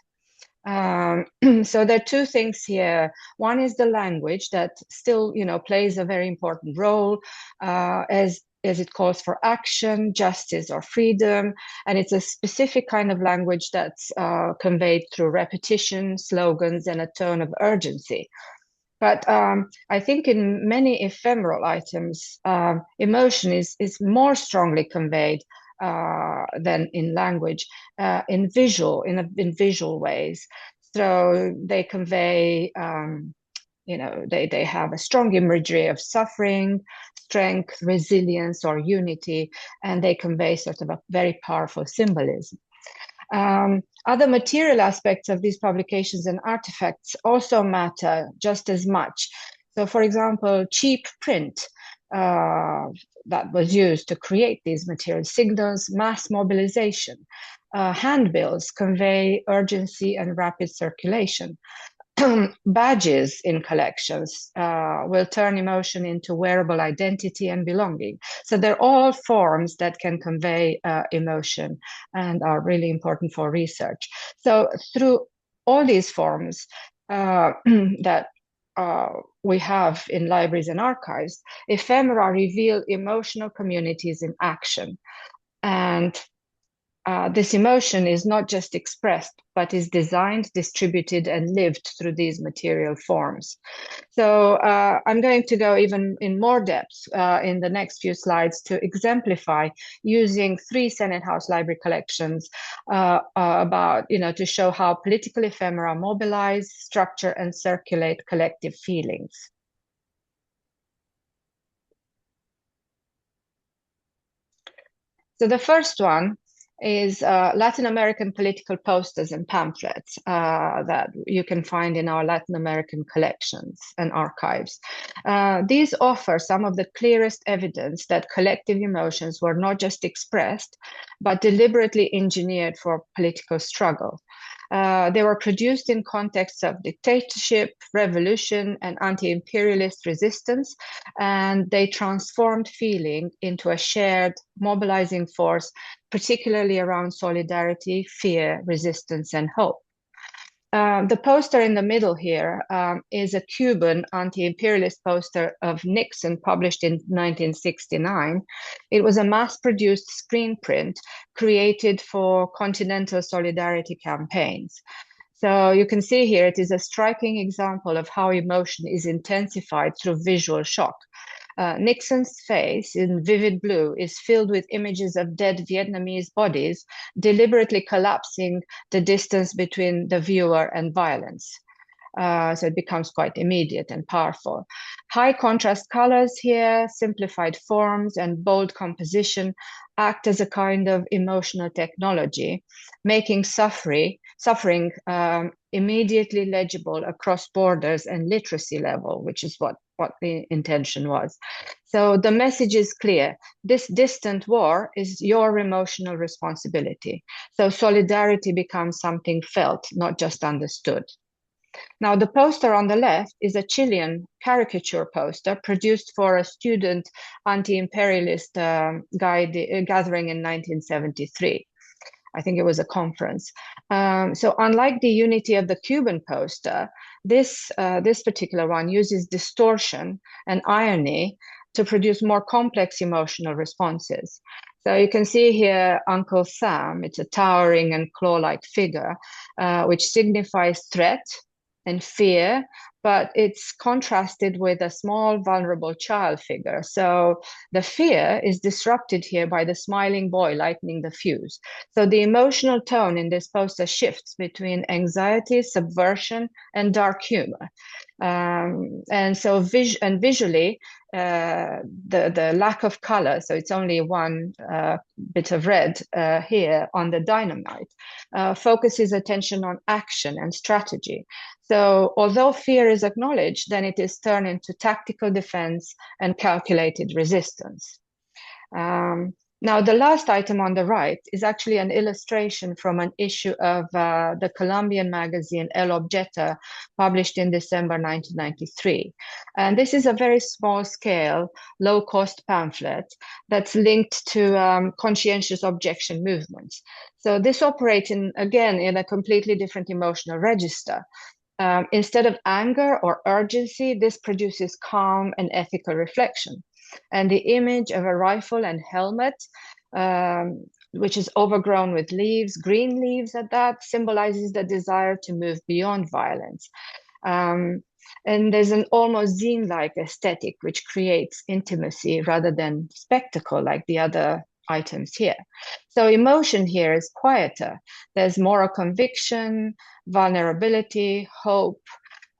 So there are two things here. One is the language that still, plays a very important role as it calls for action, justice, or freedom. And it's a specific kind of language that's conveyed through repetition, slogans, and a tone of urgency. But I think in many ephemeral items, emotion is more strongly conveyed than in language, in visual ways. So they convey, they have a strong imagery of suffering, strength, resilience, or unity, and they convey sort of a very powerful symbolism. Other material aspects of these publications and artifacts also matter just as much. So, for example, cheap print that was used to create these materials signals mass mobilization. Handbills convey urgency and rapid circulation. Badges in collections will turn emotion into wearable identity and belonging. So they're all forms that can convey emotion and are really important for research. So through all these forms that we have in libraries and archives, ephemera reveal emotional communities in action. And this emotion is not just expressed, but is designed, distributed, and lived through these material forms. So I'm going to go even in more depth in the next few slides to exemplify using 3 Senate House Library collections to show how political ephemera mobilize, structure, and circulate collective feelings. So the first one is Latin American political posters and pamphlets that you can find in our Latin American collections and archives. These offer some of the clearest evidence that collective emotions were not just expressed, but deliberately engineered for political struggle. They were produced in contexts of dictatorship, revolution, and anti-imperialist resistance, and they transformed feeling into a shared mobilizing force, particularly around solidarity, fear, resistance, and hope. The poster in the middle here is a Cuban anti-imperialist poster of Nixon published in 1969. It was a mass-produced screen print created for continental solidarity campaigns. So you can see here, it is a striking example of how emotion is intensified through visual shock. Nixon's face in vivid blue is filled with images of dead Vietnamese bodies, deliberately collapsing the distance between the viewer and violence. So it becomes quite immediate and powerful. High contrast colors here, simplified forms, and bold composition act as a kind of emotional technology, making suffering immediately legible across borders and literacy level, which is what the intention was. So the message is clear. This distant war is your emotional responsibility. So solidarity becomes something felt, not just understood. Now, the poster on the left is a Chilean caricature poster produced for a student anti-imperialist gathering in 1973. I think it was a conference. So unlike the unity of the Cuban poster, this particular one uses distortion and irony to produce more complex emotional responses. So you can see here Uncle Sam. It's a towering and claw-like figure, which signifies threat and fear, but it's contrasted with a small, vulnerable child figure. So the fear is disrupted here by the smiling boy lighting the fuse. So the emotional tone in this poster shifts between anxiety, subversion, and dark humor. And so visually, the lack of color, so it's only one bit of red here on the dynamite, focuses attention on action and strategy. So although fear is acknowledged, then it is turned into tactical defense and calculated resistance. Now, the last item on the right is actually an illustration from an issue of the Colombian magazine El Objeto, published in December 1993. And this is a very small-scale, low-cost pamphlet that's linked to conscientious objection movements. So this operates, again, in a completely different emotional register. Instead of anger or urgency, this produces calm and ethical reflection. And the image of a rifle and helmet, which is overgrown with leaves, green leaves at that, symbolizes the desire to move beyond violence. And there's an almost zine-like aesthetic, which creates intimacy rather than spectacle like the other items here. So emotion here is quieter. There's moral conviction, vulnerability, hope.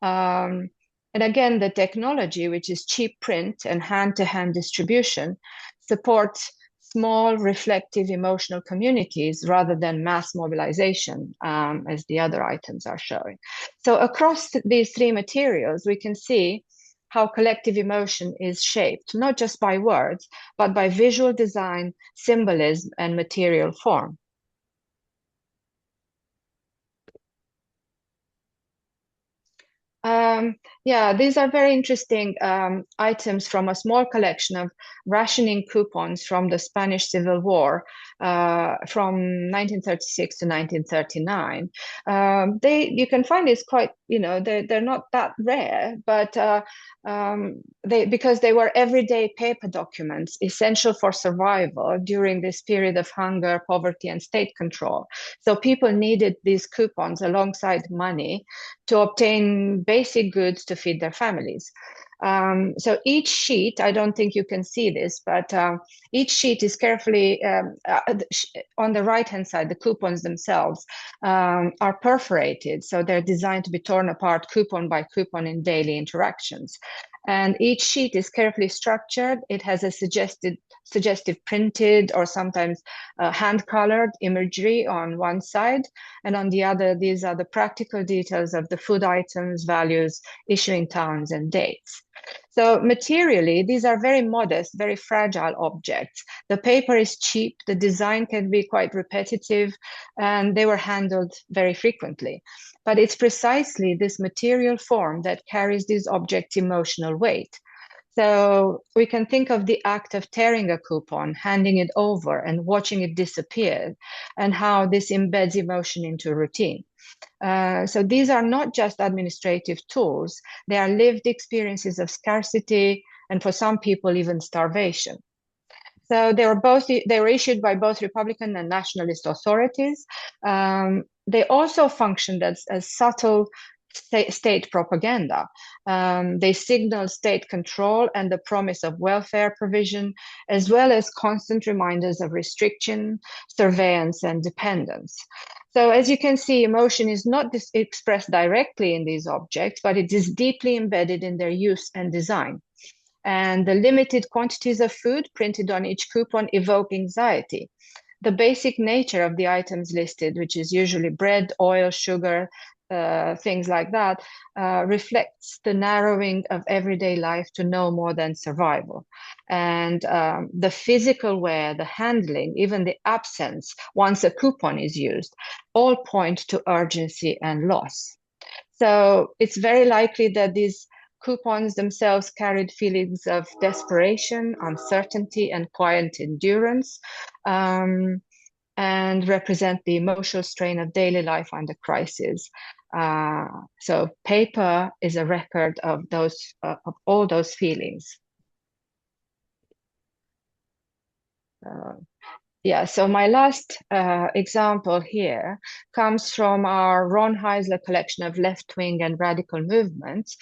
And again, the technology, which is cheap print and hand-to-hand distribution, supports small, reflective, emotional communities rather than mass mobilization, as the other items are showing. So across these three materials, we can see how collective emotion is shaped, not just by words, but by visual design, symbolism, and material form. Yeah, these are very interesting items from a small collection of rationing coupons from the Spanish Civil War from 1936 to 1939. You can find these quite, they're not that rare, but because they were everyday paper documents essential for survival during this period of hunger, poverty, and state control. So people needed these coupons alongside money to obtain basic goods to feed their families. So each sheet, I don't think you can see this, but each sheet is carefully, on the right-hand side, the coupons themselves are perforated. So they're designed to be torn apart coupon by coupon in daily interactions. And each sheet is carefully structured. It has a suggestive printed or sometimes hand-colored imagery on one side. And on the other, these are the practical details of the food items, values, issuing towns, and dates. So materially, these are very modest, very fragile objects. The paper is cheap, the design can be quite repetitive, and they were handled very frequently. But it's precisely this material form that carries these objects' emotional weight. So we can think of the act of tearing a coupon, handing it over, and watching it disappear, and how this embeds emotion into routine. So these are not just administrative tools, they are lived experiences of scarcity, and for some people, even starvation. So they were issued by both Republican and nationalist authorities. They also functioned as subtle state propaganda. They signal state control and the promise of welfare provision, as well as constant reminders of restriction, surveillance, and dependence. So as you can see, emotion is not expressed directly in these objects, but it is deeply embedded in their use and design. And the limited quantities of food printed on each coupon evoke anxiety. The basic nature of the items listed, which is usually bread, oil, sugar, things like that, reflects the narrowing of everyday life to no more than survival. And the physical wear, the handling, even the absence, once a coupon is used, all point to urgency and loss. So it's very likely that these coupons themselves carried feelings of desperation, uncertainty, and quiet endurance, and represent the emotional strain of daily life under crisis. So paper is a record of those of all those feelings. Yeah, so my last example here comes from our Ron Heisler collection of left-wing and radical movements.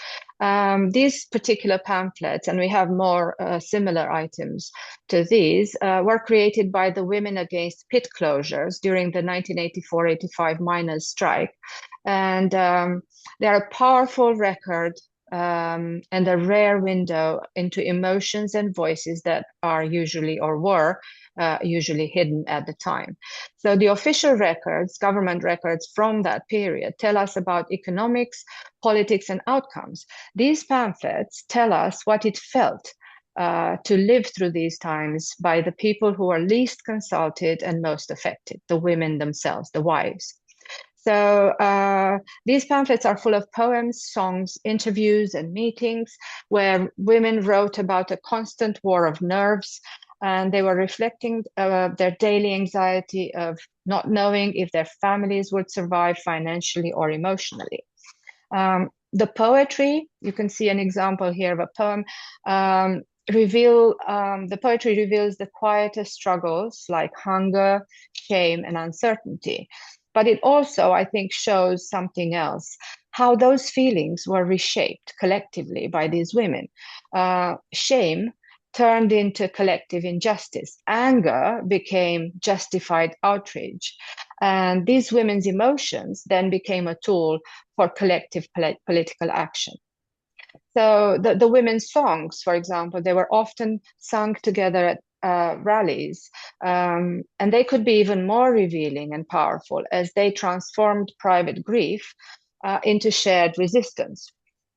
These particular pamphlets, and we have more similar items to these, were created by the Women Against Pit Closures during the 1984-85 miners' strike. And they are a powerful record and a rare window into emotions and voices that are usually or were usually hidden at the time. So the official records, government records from that period, tell us about economics, politics, and outcomes. These pamphlets tell us what it felt to live through these times by the people who are least consulted and most affected, the women themselves, the wives. So these pamphlets are full of poems, songs, interviews, and meetings where women wrote about a constant war of nerves, and they were reflecting their daily anxiety of not knowing if their families would survive financially or emotionally. The poetry, you can see an example here of a poem, the poetry reveals the quietest struggles like hunger, shame, and uncertainty. But it also, I think, shows something else, how those feelings were reshaped collectively by these women. Shame turned into collective injustice. Anger became justified outrage. And these women's emotions then became a tool for collective political action. So the women's songs, for example, they were often sung together at rallies, and they could be even more revealing and powerful as they transformed private grief into shared resistance.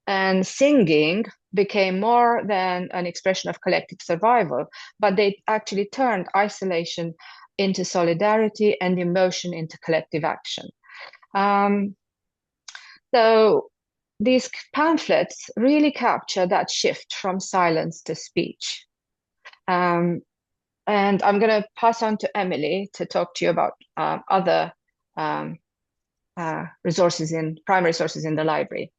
And singing became more than an expression of collective survival, but they actually turned isolation into solidarity and emotion into collective action. So these pamphlets really capture that shift from silence to speech. And I'm going to pass on to Emily to talk to you about other primary sources in the library.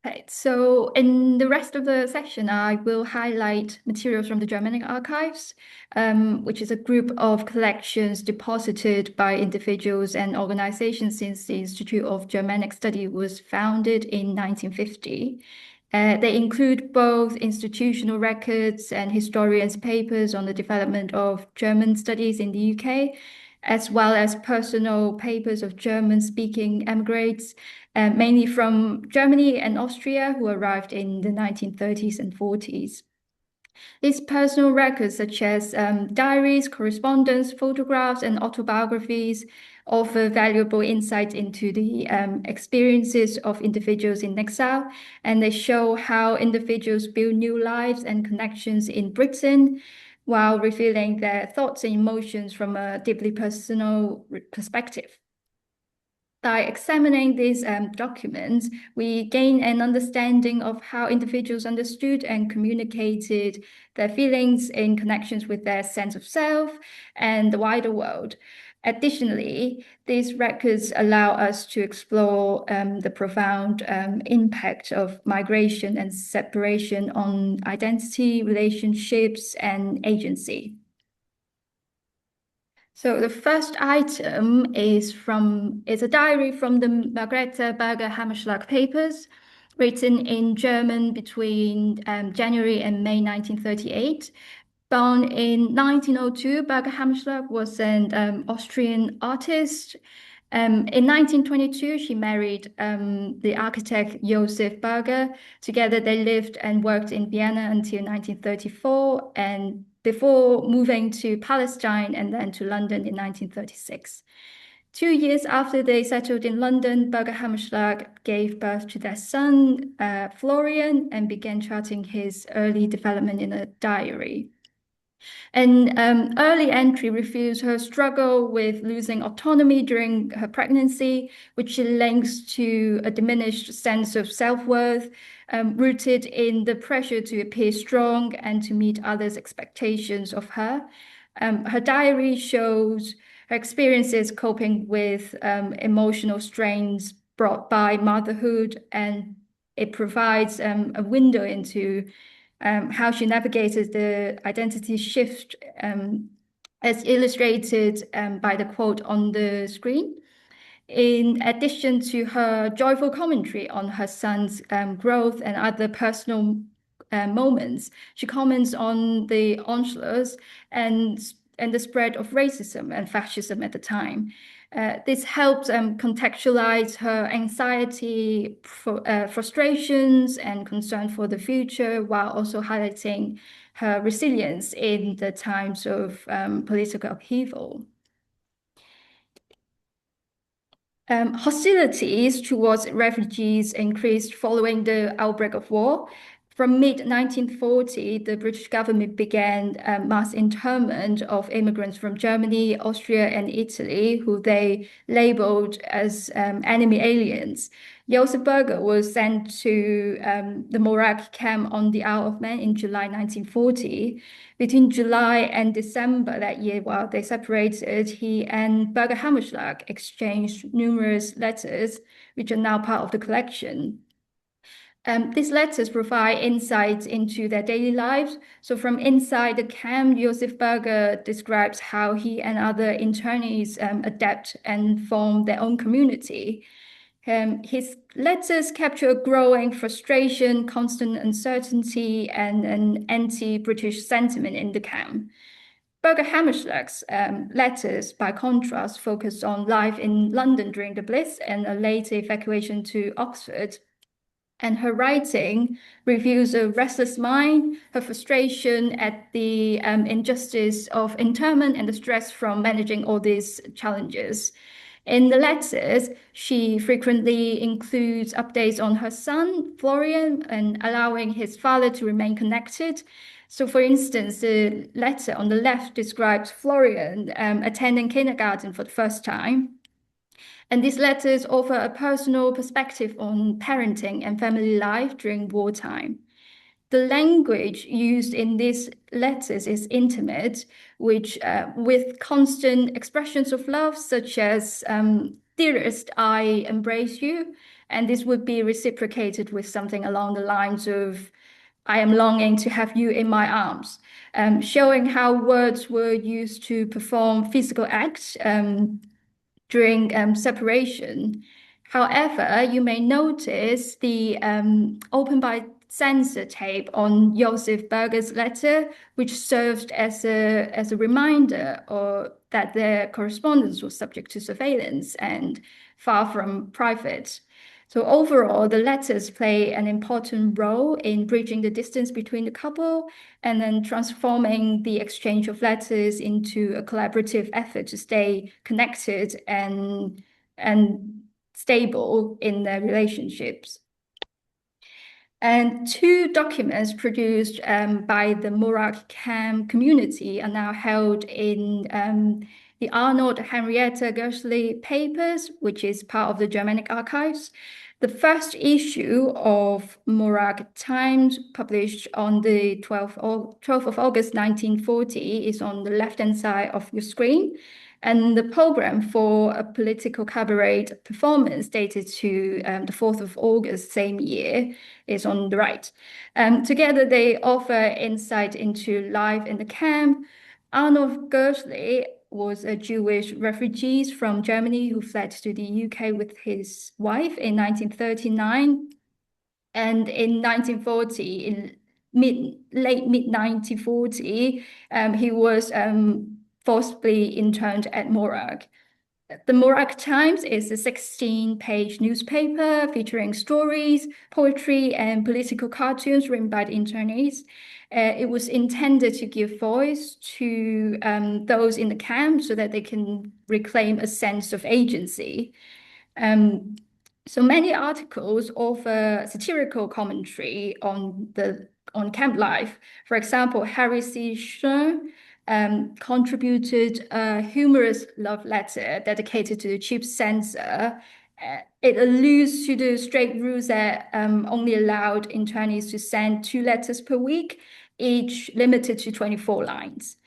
Okay, so in the rest of the session, I will highlight materials from the Germanic Archives, which is a group of collections deposited by individuals and organizations since the Institute of Germanic Study was founded in 1950. They include both institutional records and historians' papers on the development of German studies in the UK, as well as personal papers of German-speaking emigrants, mainly from Germany and Austria, who arrived in the 1930s and 40s. These personal records, such as diaries, correspondence, photographs, and autobiographies, offer valuable insight into the experiences of individuals in exile, and they show how individuals build new lives and connections in Britain, while revealing their thoughts and emotions from a deeply personal perspective. By examining these documents, we gain an understanding of how individuals understood and communicated their feelings in connections with their sense of self and the wider world. Additionally, these records allow us to explore the profound impact of migration and separation on identity, relationships, and agency. So the first item is a diary from the Margrethe Berger Hammerschlag papers, written in German between January and May 1938. Born in 1902, Berger Hammerschlag was an Austrian artist. In 1922, she married the architect Josef Berger. Together, they lived and worked in Vienna until 1934, and before moving to Palestine and then to London in 1936. 2 years after they settled in London, Berger Hammerschlag gave birth to their son, Florian, and began charting his early development in a diary. An early entry reveals her struggle with losing autonomy during her pregnancy, which she links to a diminished sense of self-worth, rooted in the pressure to appear strong and to meet others' expectations of her. Her diary shows her experiences coping with emotional strains brought by motherhood, and it provides a window into how she navigated the identity shift, as illustrated by the quote on the screen. In addition to her joyful commentary on her son's growth and other personal moments, she comments on the onslaughts and the spread of racism and fascism at the time. This helps contextualize her anxiety, frustrations, and concern for the future, while also highlighting her resilience in the times of political upheaval. Hostilities towards refugees increased following the outbreak of war. From mid-1940, the British government began mass internment of immigrants from Germany, Austria, and Italy, who they labeled as enemy aliens. Josef Berger was sent to the Morak camp on the Isle of Man in July 1940. Between July and December that year, while they separated, he and Berger Hammerschlag exchanged numerous letters, which are now part of the collection. These letters provide insights into their daily lives. So from inside the camp, Josef Berger describes how he and other internees adapt and form their own community. His letters capture a growing frustration, constant uncertainty, and an anti-British sentiment in the camp. Berger Hammerschlag's letters, by contrast, focus on life in London during the Blitz and a later evacuation to Oxford. And her writing reveals a restless mind, her frustration at the injustice of internment and the stress from managing all these challenges. In the letters, she frequently includes updates on her son, Florian, and allowing his father to remain connected. So, for instance, the letter on the left describes Florian attending kindergarten for the first time. And these letters offer a personal perspective on parenting and family life during wartime. The language used in these letters is intimate, which with constant expressions of love, such as "Dearest, I embrace you," and this would be reciprocated with something along the lines of "I am longing to have you in my arms," showing how words were used to perform physical acts during separation. However, you may notice the open by censor tape on Josef Berger's letter, which served as a reminder that their correspondence was subject to surveillance and far from private. So overall, the letters play an important role in bridging the distance between the couple and then transforming the exchange of letters into a collaborative effort to stay connected and stable in their relationships. And 2 documents produced by the Morak camp community are now held in the Arnold Henrietta Gerschli papers, which is part of the Germanic archives. The first issue of Morak Times, published on the 12th of August 1940, is on the left-hand side of your screen. And the program for a political cabaret performance dated to the 4th of August same year is on the right. Together, they offer insight into life in the camp. Arnold Gerschli was a Jewish refugee from Germany who fled to the UK with his wife in 1939. And in 1940, in late mid-1940, he was forcibly interned at Morag. The Morag Times is a 16-page newspaper featuring stories, poetry, and political cartoons written by the internees. It was intended to give voice to those in the camp so that they can reclaim a sense of agency. So many articles offer satirical commentary on camp life. For example, Harry C. Stern contributed a humorous love letter dedicated to the chief censor. It alludes to the strict rules that only allowed internees to send 2 letters per week, each limited to 24 lines.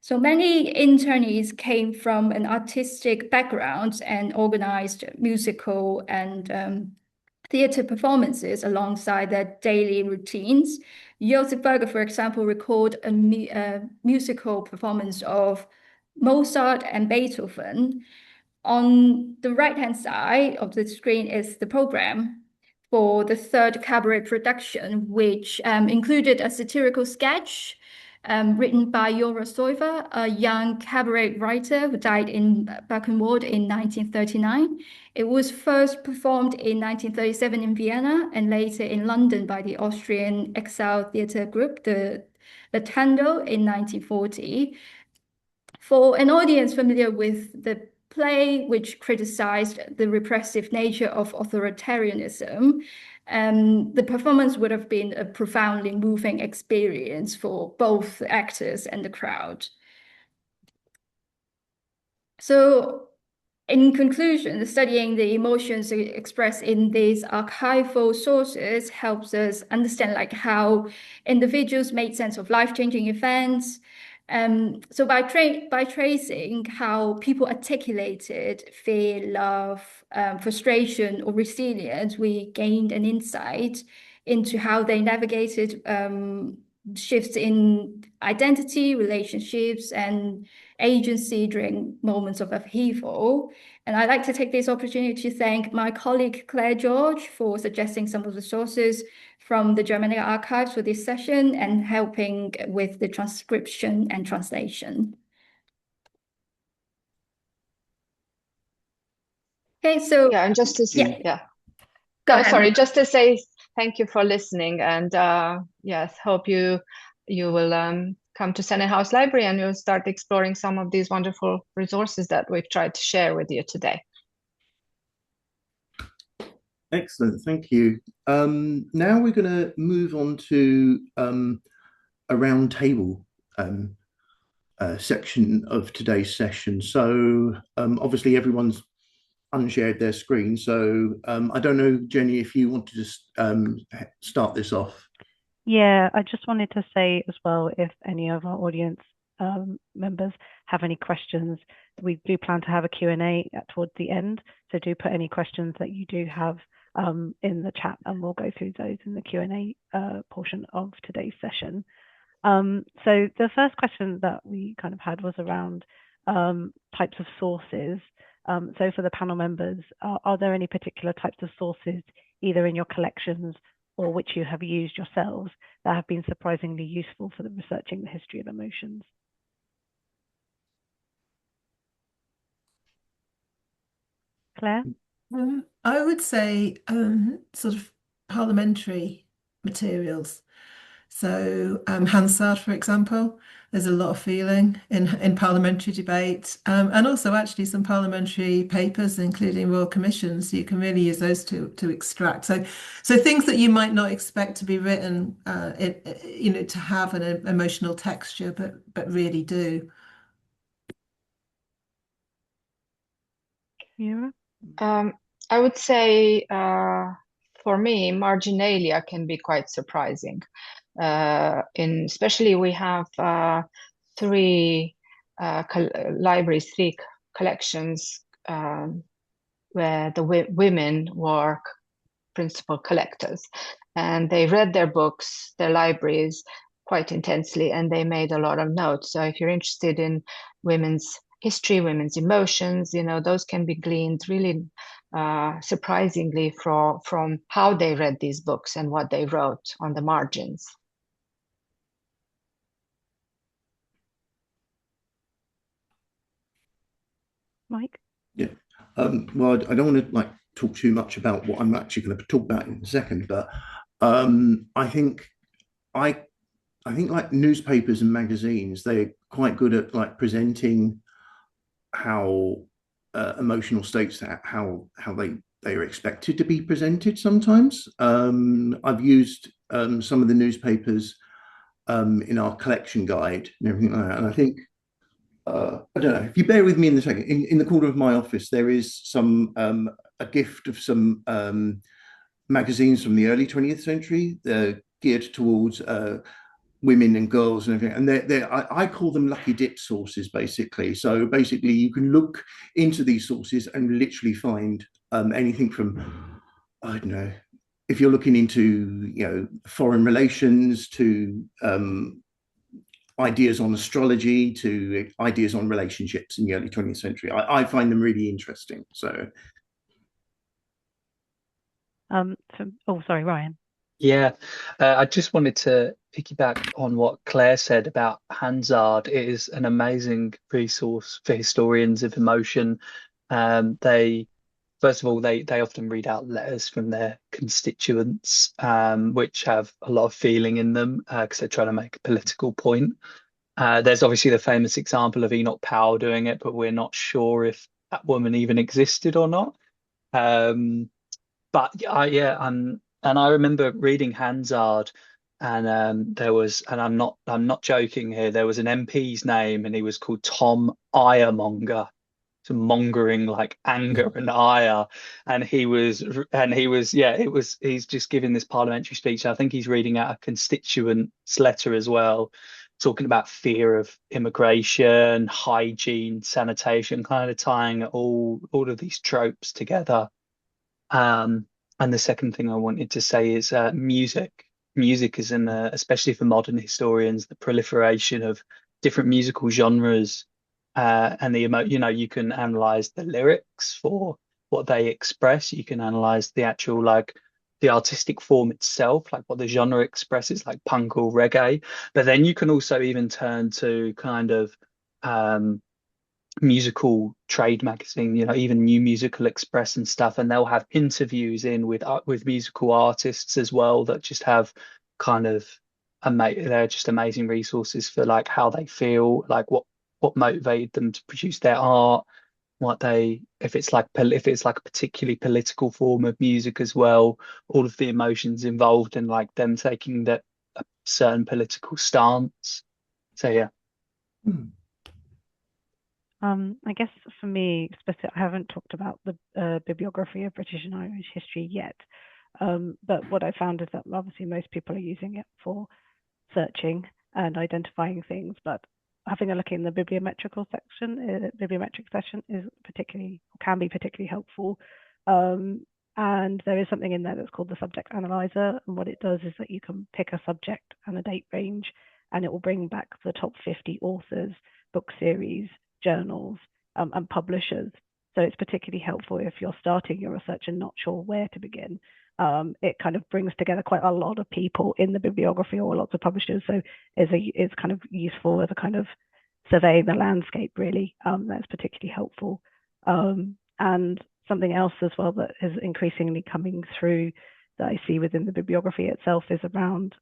So many internees came from an artistic background and organized musical and theater performances alongside their daily routines. Josef Berger, for example, recorded a musical performance of Mozart and Beethoven. On the right-hand side of the screen is the program for the 3rd cabaret production, which included a satirical sketch written by Jora Soiver, a young cabaret writer who died in Birkenwald in 1939. It was first performed in 1937 in Vienna and later in London by the Austrian Exile Theatre Group, the Tandl, in 1940. For an audience familiar with the play, which criticized the repressive nature of authoritarianism, the performance would have been a profoundly moving experience for both the actors and the crowd. So, in conclusion, studying the emotions expressed in these archival sources helps us understand how individuals made sense of life-changing events. So by tracing how people articulated fear, love, frustration, or resilience, we gained an insight into how they navigated shifts in identity, relationships, and agency during moments of upheaval. And I'd like to take this opportunity to thank my colleague Claire George for suggesting some of the sources from the Germanic archives for this session and helping with the transcription and translation. Okay, so Yeah, and just to say, Go ahead. Sorry, just to say thank you for listening, and yes, hope you will come to Sennett House Library and you'll start exploring some of these wonderful resources that we've tried to share with you today. Excellent, thank you. Now we're going to move on to a roundtable section of today's session. So obviously everyone's unshared their screen. So I don't know, Jenny, if you want to just start this off. Yeah, I just wanted to say as well, if any of our audience members have any questions, we do plan to have a Q&A towards the end. So do put any questions that you do have in the chat, and we'll go through those in the Q&A portion of today's session. So the first question that we kind of had was around types of sources. So for the panel members, are there any particular types of sources, either in your collections or which you have used yourselves, that have been surprisingly useful for researching the history of emotions? Claire? I would say sort of parliamentary materials. So Hansard, for example, there's a lot of feeling in parliamentary debate, and also actually some parliamentary papers, including royal commissions. You can really use those to extract. So things that you might not expect to be written, to have an emotional texture, but really do. Yeah. I would say for me, marginalia can be quite surprising. Especially we have 3 libraries, 3 collections where the women were principal collectors, and they read their books, their libraries, quite intensely, and they made a lot of notes. So if you're interested in women's history, women's emotions, those can be gleaned really surprisingly from how they read these books and what they wrote on the margins. Mike? Yeah. Well, I don't want to talk too much about what I'm actually going to talk about in a second, but I think like newspapers and magazines, they're quite good at presenting how emotional states, how they are expected to be presented sometimes. I've used some of the newspapers in our collection guide and everything like that, and I think I don't know if you bear with me in a second. In the corner of my office, there is a gift of some magazines from the early 20th century. They're geared towards women and girls and everything. And I call them lucky dip sources, basically. So basically, you can look into these sources and literally find anything from, I don't know, if you're looking into foreign relations to ideas on astrology to ideas on relationships in the early 20th century. I find them really interesting. So, sorry, Ryan. Yeah, I just wanted to piggyback on what Claire said about Hansard. It is an amazing resource for historians of emotion. First of all, they often read out letters from their constituents, which have a lot of feeling in them because they're trying to make a political point. There's obviously the famous example of Enoch Powell doing it, but we're not sure if that woman even existed or not. But and I remember reading Hansard, and there was, and I'm not joking here, there was an MP's name, and he was called Tom Iremonger, so mongering like anger and ire, and he's just giving this parliamentary speech. I think he's reading out a constituent's letter as well, talking about fear of immigration, hygiene, sanitation, kind of tying all of these tropes together. And the second thing I wanted to say is music. Music is especially for modern historians, the proliferation of different musical genres, and you can analyze the lyrics for what they express. You can analyze the actual the artistic form itself, like what the genre expresses, like punk or reggae. But then you can also even turn to kind of musical trade magazine, even New Musical Express and stuff, and they'll have interviews in with musical artists as well that just have kind of they're just amazing resources for like how they feel, like what motivated them to produce their art, if it's like a particularly political form of music as well, all of the emotions involved in like them taking a certain political stance. So yeah. I guess for me, I haven't talked about the bibliography of British and Irish history yet, but what I found is that obviously most people are using it for searching and identifying things, but having a look in the bibliometric section is can be particularly helpful. And there is something in there that's called the subject analyzer, and what it does is that you can pick a subject and a date range, and it will bring back the top 50 authors, book series, journals, and publishers. So it's particularly helpful if you're starting your research and not sure where to begin. It kind of brings together quite a lot of people in the bibliography, or lots of publishers. So it's kind of useful as a kind of surveying the landscape, really. That's particularly helpful. And something else as well that is increasingly coming through that I see within the bibliography itself is around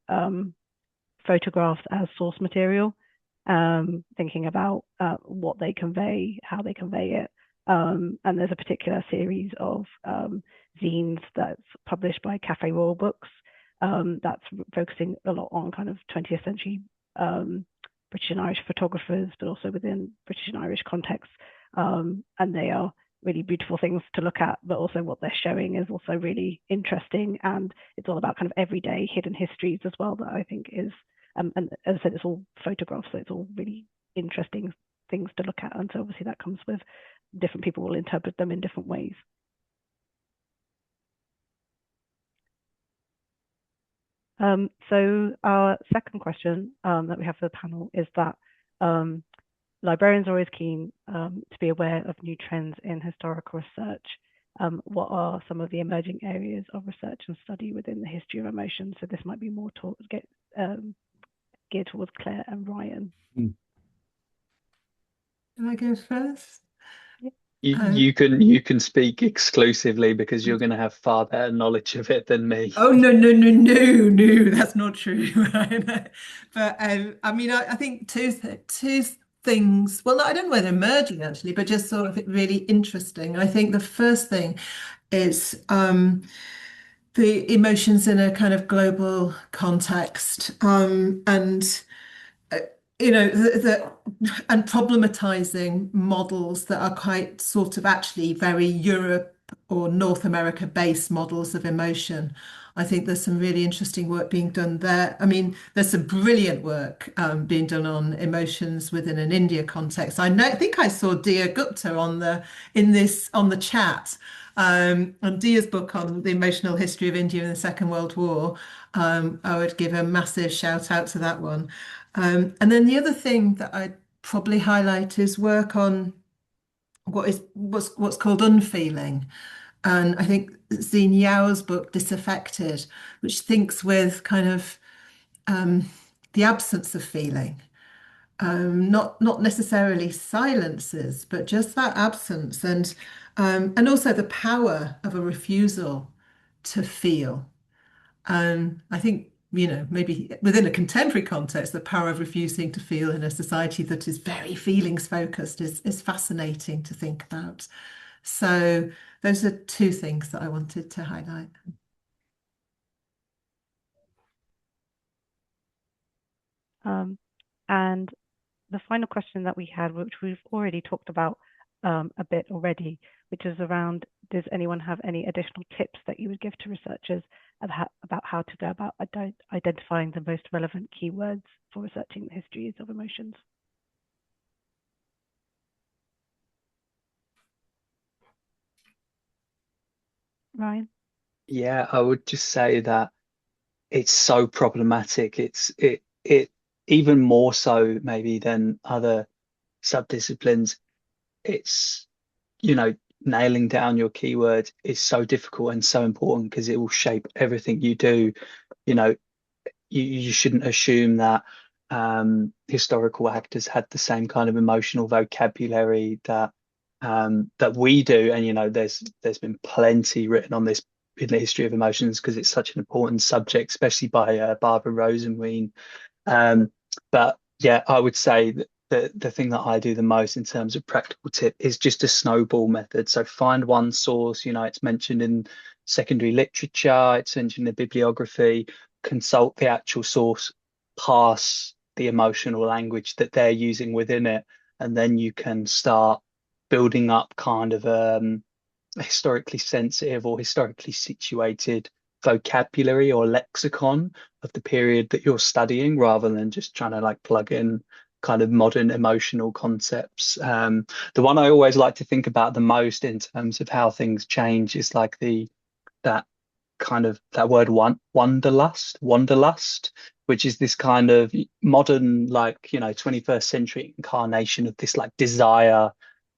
photographs as source material. Thinking about what they convey, how they convey it. And there's a particular series of zines that's published by Cafe Royal Books that's focusing a lot on kind of 20th century British and Irish photographers, but also within British and Irish contexts. And they are really beautiful things to look at, but also what they're showing is also really interesting. And it's all about kind of everyday hidden histories as well, that I think is and as I said, it's all photographs, so it's all really interesting things to look at. And so obviously that comes with different people will interpret them in different ways. So our second question that we have for the panel is that librarians are always keen to be aware of new trends in historical research. What are some of the emerging areas of research and study within the history of emotion? So this might be more geared towards Claire and Ryan. Can I go first? You can speak exclusively because you're going to have far better knowledge of it than me. Oh, no, that's not true. But I mean, I think two things. Well, I don't know whether emerging actually, but just sort of really interesting. I think the first thing is the emotions in a kind of global context, and and problematizing models that are quite sort of actually very Europe or North America based models of emotion. I think there's some really interesting work being done there. I mean, there's some brilliant work being done on emotions within an India context. I think I saw Dia Gupta on the chat. On Dia's book on the emotional history of India in the Second World War. I would give a massive shout out to that one. And then the other thing that I'd probably highlight is work on what's called unfeeling. And I think Zine Yao's book, Disaffected, which thinks with kind of the absence of feeling. Not necessarily silences, but just that absence, and also the power of a refusal to feel. I think, maybe within a contemporary context, the power of refusing to feel in a society that is very feelings focused is fascinating to think about. So those are two things that I wanted to highlight. And the final question that we had, which we've already talked about a bit already, which is around, does anyone have any additional tips that you would give to researchers about how to go about identifying the most relevant keywords for researching the histories of emotions? Ryan? Yeah, I would just say that it's so problematic. It even more so maybe than other subdisciplines. It's, nailing down your keyword is so difficult and so important because it will shape everything you do. You shouldn't assume that historical actors had the same kind of emotional vocabulary that we do. And there's been plenty written on this in the history of emotions because it's such an important subject, especially by Barbara Rosenwein. But yeah, I would say that the thing that I do the most in terms of practical tip is just a snowball method. So find one source, it's mentioned in secondary literature, it's mentioned in bibliography, consult the actual source, pass the emotional language that they're using within it, and then you can start building up kind of historically sensitive or historically situated vocabulary or lexicon of the period that you're studying, rather than just trying to plug in kind of modern emotional concepts. The one I always like to think about the most in terms of how things change is that word wanderlust, which is this kind of modern 21st century incarnation of this desire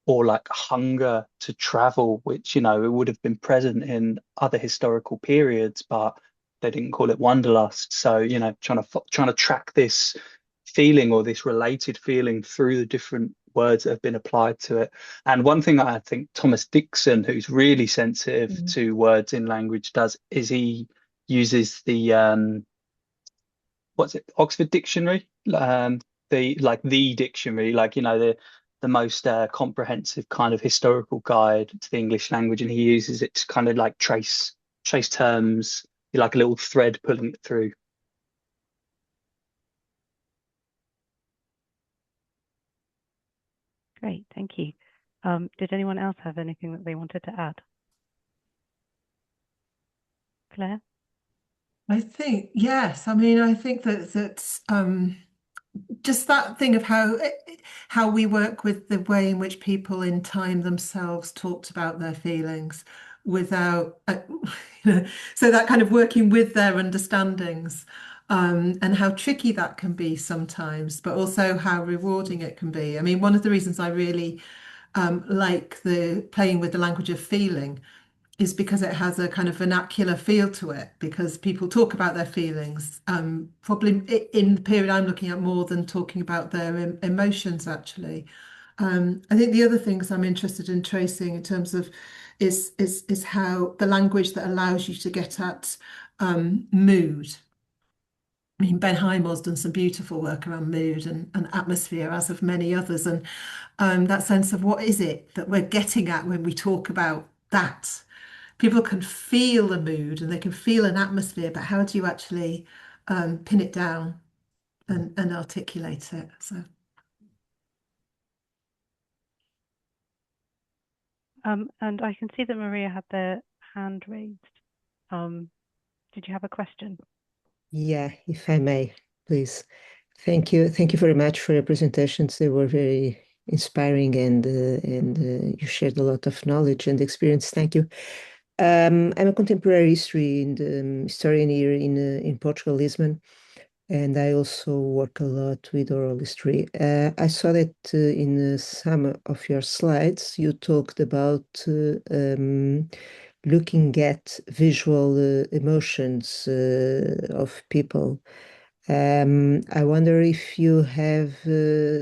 or hunger to travel, which it would have been present in other historical periods, but they didn't call it wanderlust. So trying to track this feeling or this related feeling through the different words that have been applied to it. And one thing I think Thomas Dixon, who's really sensitive to words in language, does is he uses the Oxford Dictionary, the dictionary, the most comprehensive kind of historical guide to the English language, and he uses it to kind of trace terms, like a little thread pulling it through. Great, thank you. Did anyone else have anything that they wanted to add? Claire? I think, yes. I mean, I think that's just that thing of how we work with the way in which people in time themselves talked about their feelings without, so that kind of working with their understandings, and how tricky that can be sometimes, but also how rewarding it can be. I mean, one of the reasons I really like the playing with the language of feeling is because it has a kind of vernacular feel to it, because people talk about their feelings, probably in the period I'm looking at, more than talking about their emotions, actually. I think the other things I'm interested in tracing in terms of is how the language that allows you to get at mood. I mean, Ben Highmore's done some beautiful work around mood and atmosphere, as have many others, and that sense of what is it that we're getting at when we talk about that. People can feel the mood and they can feel an atmosphere, but how do you actually pin it down and articulate it? So. And I can see that Maria had their hand raised. Did you have a question? Yeah, if I may, please. Thank you. Thank you very much for your presentations. They were very inspiring, and you shared a lot of knowledge and experience. Thank you. I'm a contemporary history and historian here in Portugal, Lisbon, and I also work a lot with oral history. I saw that in some of your slides, you talked about looking at visual emotions of people. I wonder if you have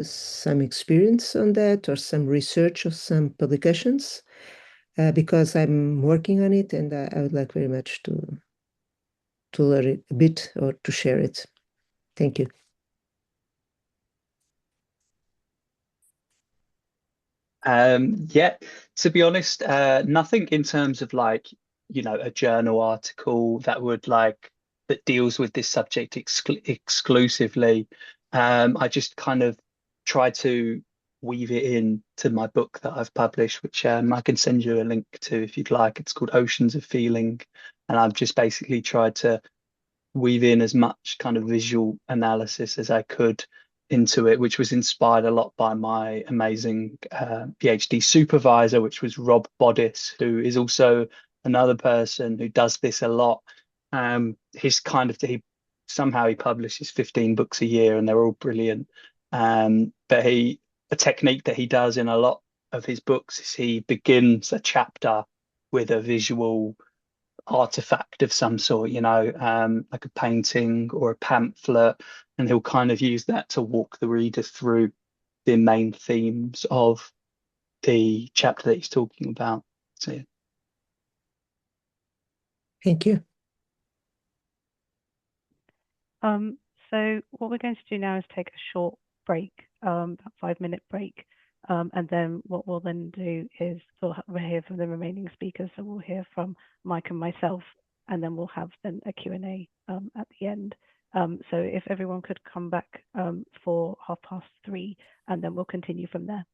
some experience on that or some research or some publications, because I'm working on it, and I would like very much to learn it a bit or to share it. Thank you. Yeah, to be honest, nothing in terms of like, a journal article that deals with this subject exclusively. I just kind of try to weave it in to my book that I've published, which I can send you a link to if you'd like. It's called Oceans of Feeling, and I've just basically tried to weave in as much kind of visual analysis as I could into it, which was inspired a lot by my amazing PhD supervisor, which was Rob Bodis, who is also another person who does this a lot. He publishes 15 books a year, and they're all brilliant. But a technique that he does in a lot of his books is he begins a chapter with a visual artifact of some sort, like a painting or a pamphlet, and he'll kind of use that to walk the reader through the main themes of the chapter that he's talking about. So yeah. Thank you. So what we're going to do now is take a short break, about 5-minute break. And then what we'll then do is we'll hear from the remaining speakers. So we'll hear from Mike and myself, and then we'll have then a Q&A at the end. So if everyone could come back for 3:30, and then we'll continue from there.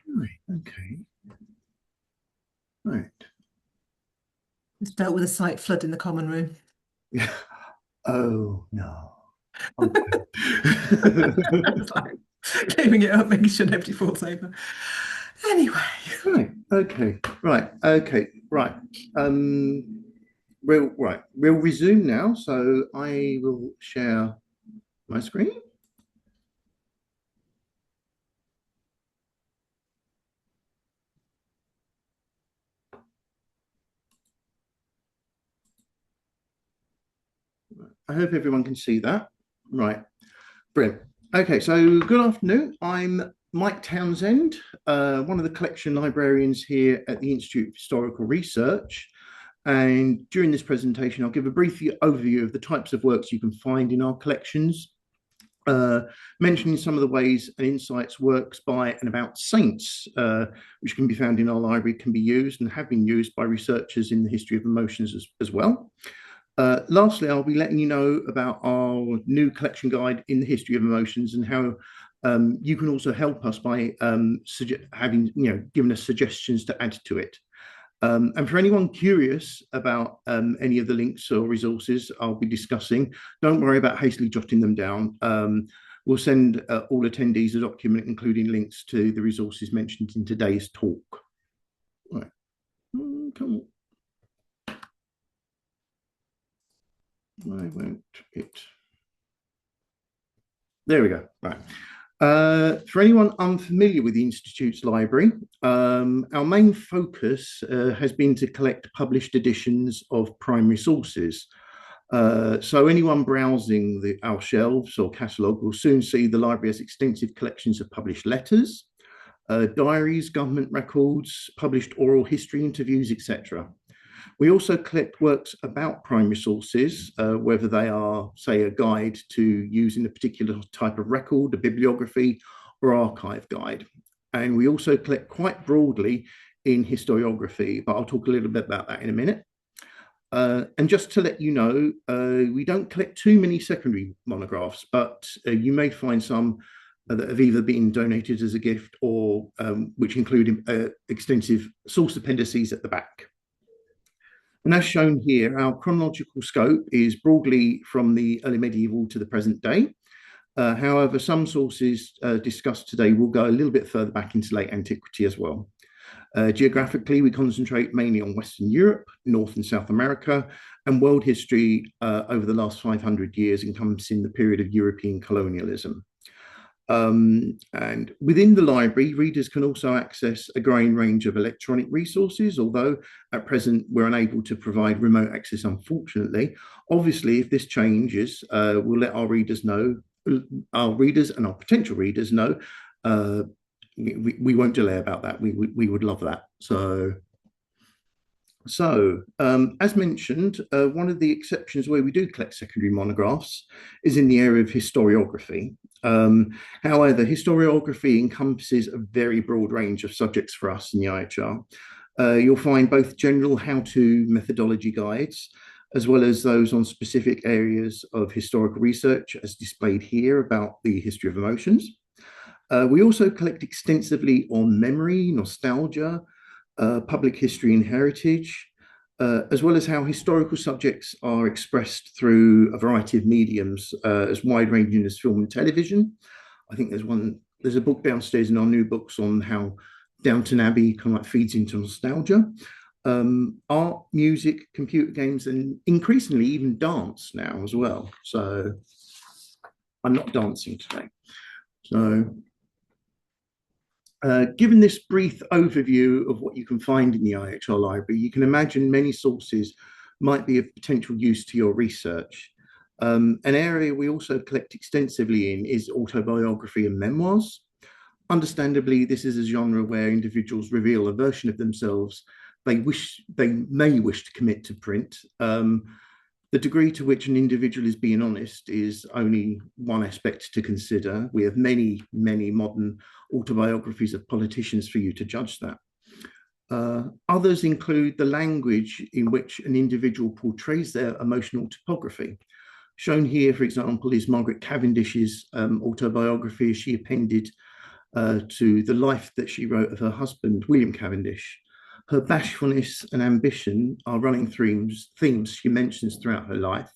Right, okay. Right. It's dealt with a slight flood in the common room. Oh, no. Okay. It's like clearing it up, making sure nobody falls over. Anyway. Right, okay, right, okay, right. We'll resume now. So I will share my screen. I hope everyone can see that. Right, brilliant. Okay, so good afternoon. I'm Mike Townsend, one of the collection librarians here at the Institute of Historical Research. And during this presentation, I'll give a brief overview of the types of works you can find in our collections, mentioning some of the ways and insights works by and about saints, which can be found in our library, can be used and have been used by researchers in the history of emotions as well. Lastly, I'll be letting you know about our new collection guide in the history of emotions and how you can also help us by giving us suggestions to add to it. And for anyone curious about any of the links or resources I'll be discussing, don't worry about hastily jotting them down. We'll send all attendees a document including links to the resources mentioned in today's talk. Right. Come on. Why won't it? There we go. Right. For anyone unfamiliar with the Institute's library, our main focus has been to collect published editions of primary sources. So anyone browsing our shelves or catalogue will soon see the library has extensive collections of published letters, diaries, government records, published oral history interviews, etc. We also collect works about primary sources, whether they are, say, a guide to using a particular type of record, a bibliography, or archive guide. And we also collect quite broadly in historiography, but I'll talk a little bit about that in a minute. And just to let you know, we don't collect too many secondary monographs, but you may find some that have either been donated as a gift or which include extensive source appendices at the back. And as shown here, our chronological scope is broadly from the early medieval to the present day. However, some sources discussed today will go a little bit further back into late antiquity as well. Geographically, we concentrate mainly on Western Europe, North and South America, and world history over the last 500 years, encompassing the period of European colonialism. And within the library, readers can also access a growing range of electronic resources, although at present we're unable to provide remote access, unfortunately. Obviously, if this changes, we'll let our readers know, our readers and our potential readers know. We won't delay about that. We would love that. So, as mentioned, one of the exceptions where we do collect secondary monographs is in the area of historiography. However, historiography encompasses a very broad range of subjects for us in the IHR. You'll find both general how-to methodology guides, as well as those on specific areas of historical research, as displayed here about the history of emotions. We also collect extensively on memory, nostalgia, public history and heritage, as well as how historical subjects are expressed through a variety of mediums, as wide-ranging as film and television. I think there's a book downstairs in our new books on how Downton Abbey kind of like feeds into nostalgia. Art, music, computer games, and increasingly even dance now as well. So I'm not dancing today. So given this brief overview of what you can find in the IHR library, you can imagine many sources might be of potential use to your research. An area we also collect extensively in is autobiography and memoirs. Understandably, this is a genre where individuals reveal a version of themselves they may wish to commit to print. The degree to which an individual is being honest is only one aspect to consider. We have many, many modern autobiographies of politicians for you to judge that. Others include the language in which an individual portrays their emotional topography, Shown here, for example, is Margaret Cavendish's autobiography she appended to the life that she wrote of her husband, William Cavendish. Her bashfulness and ambition are running themes she mentions throughout her life,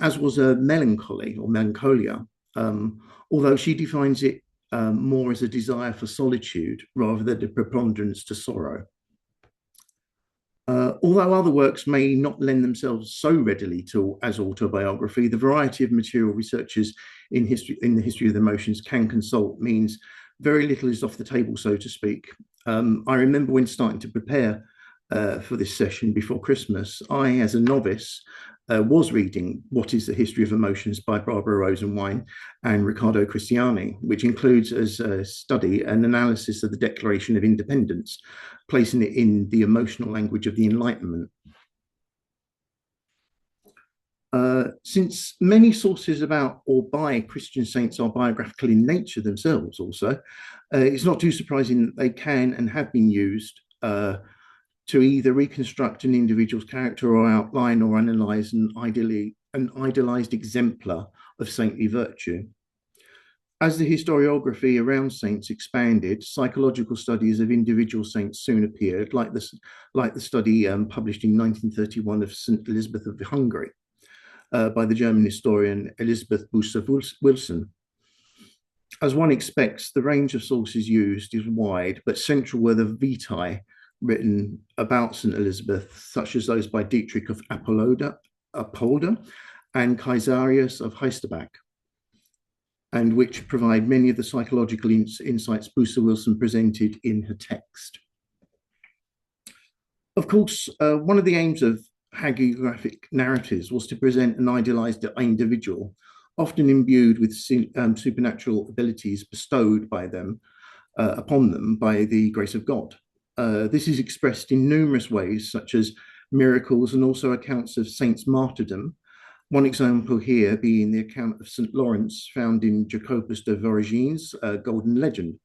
as was her melancholy or melancholia, although she defines it more as a desire for solitude rather than a preponderance to sorrow. Although other works may not lend themselves so readily to as autobiography, the variety of material researchers in the history of the emotions can consult means very little is off the table, so to speak. I remember when starting to prepare for this session before Christmas, I, as a novice, was reading What is the History of Emotions by Barbara Rosenwein and Riccardo Cristiani, which includes as a study an analysis of the Declaration of Independence, placing it in the emotional language of the Enlightenment. Since many sources about or by Christian saints are biographical in nature themselves also, it's not too surprising that they can and have been used to either reconstruct an individual's character or outline or analyze an idealized exemplar of saintly virtue. As the historiography around saints expanded, psychological studies of individual saints soon appeared, like the study published in 1931 of St. Elizabeth of Hungary by the German historian Elisabeth Busse-Wilson. As one expects, the range of sources used is wide, but central were the vitae written about St. Elizabeth, such as those by Dietrich of Apolda and Caesarius of Heisterbach, and which provide many of the psychological insights Busse-Wilson presented in her text. Of course, one of the aims of hagiographic narratives was to present an idealized individual, often imbued with supernatural abilities bestowed by them upon them by the grace of God. This is expressed in numerous ways, such as miracles and also accounts of saints' martyrdom. One example here being the account of St. Lawrence found in Jacobus de Voragine's Golden Legend.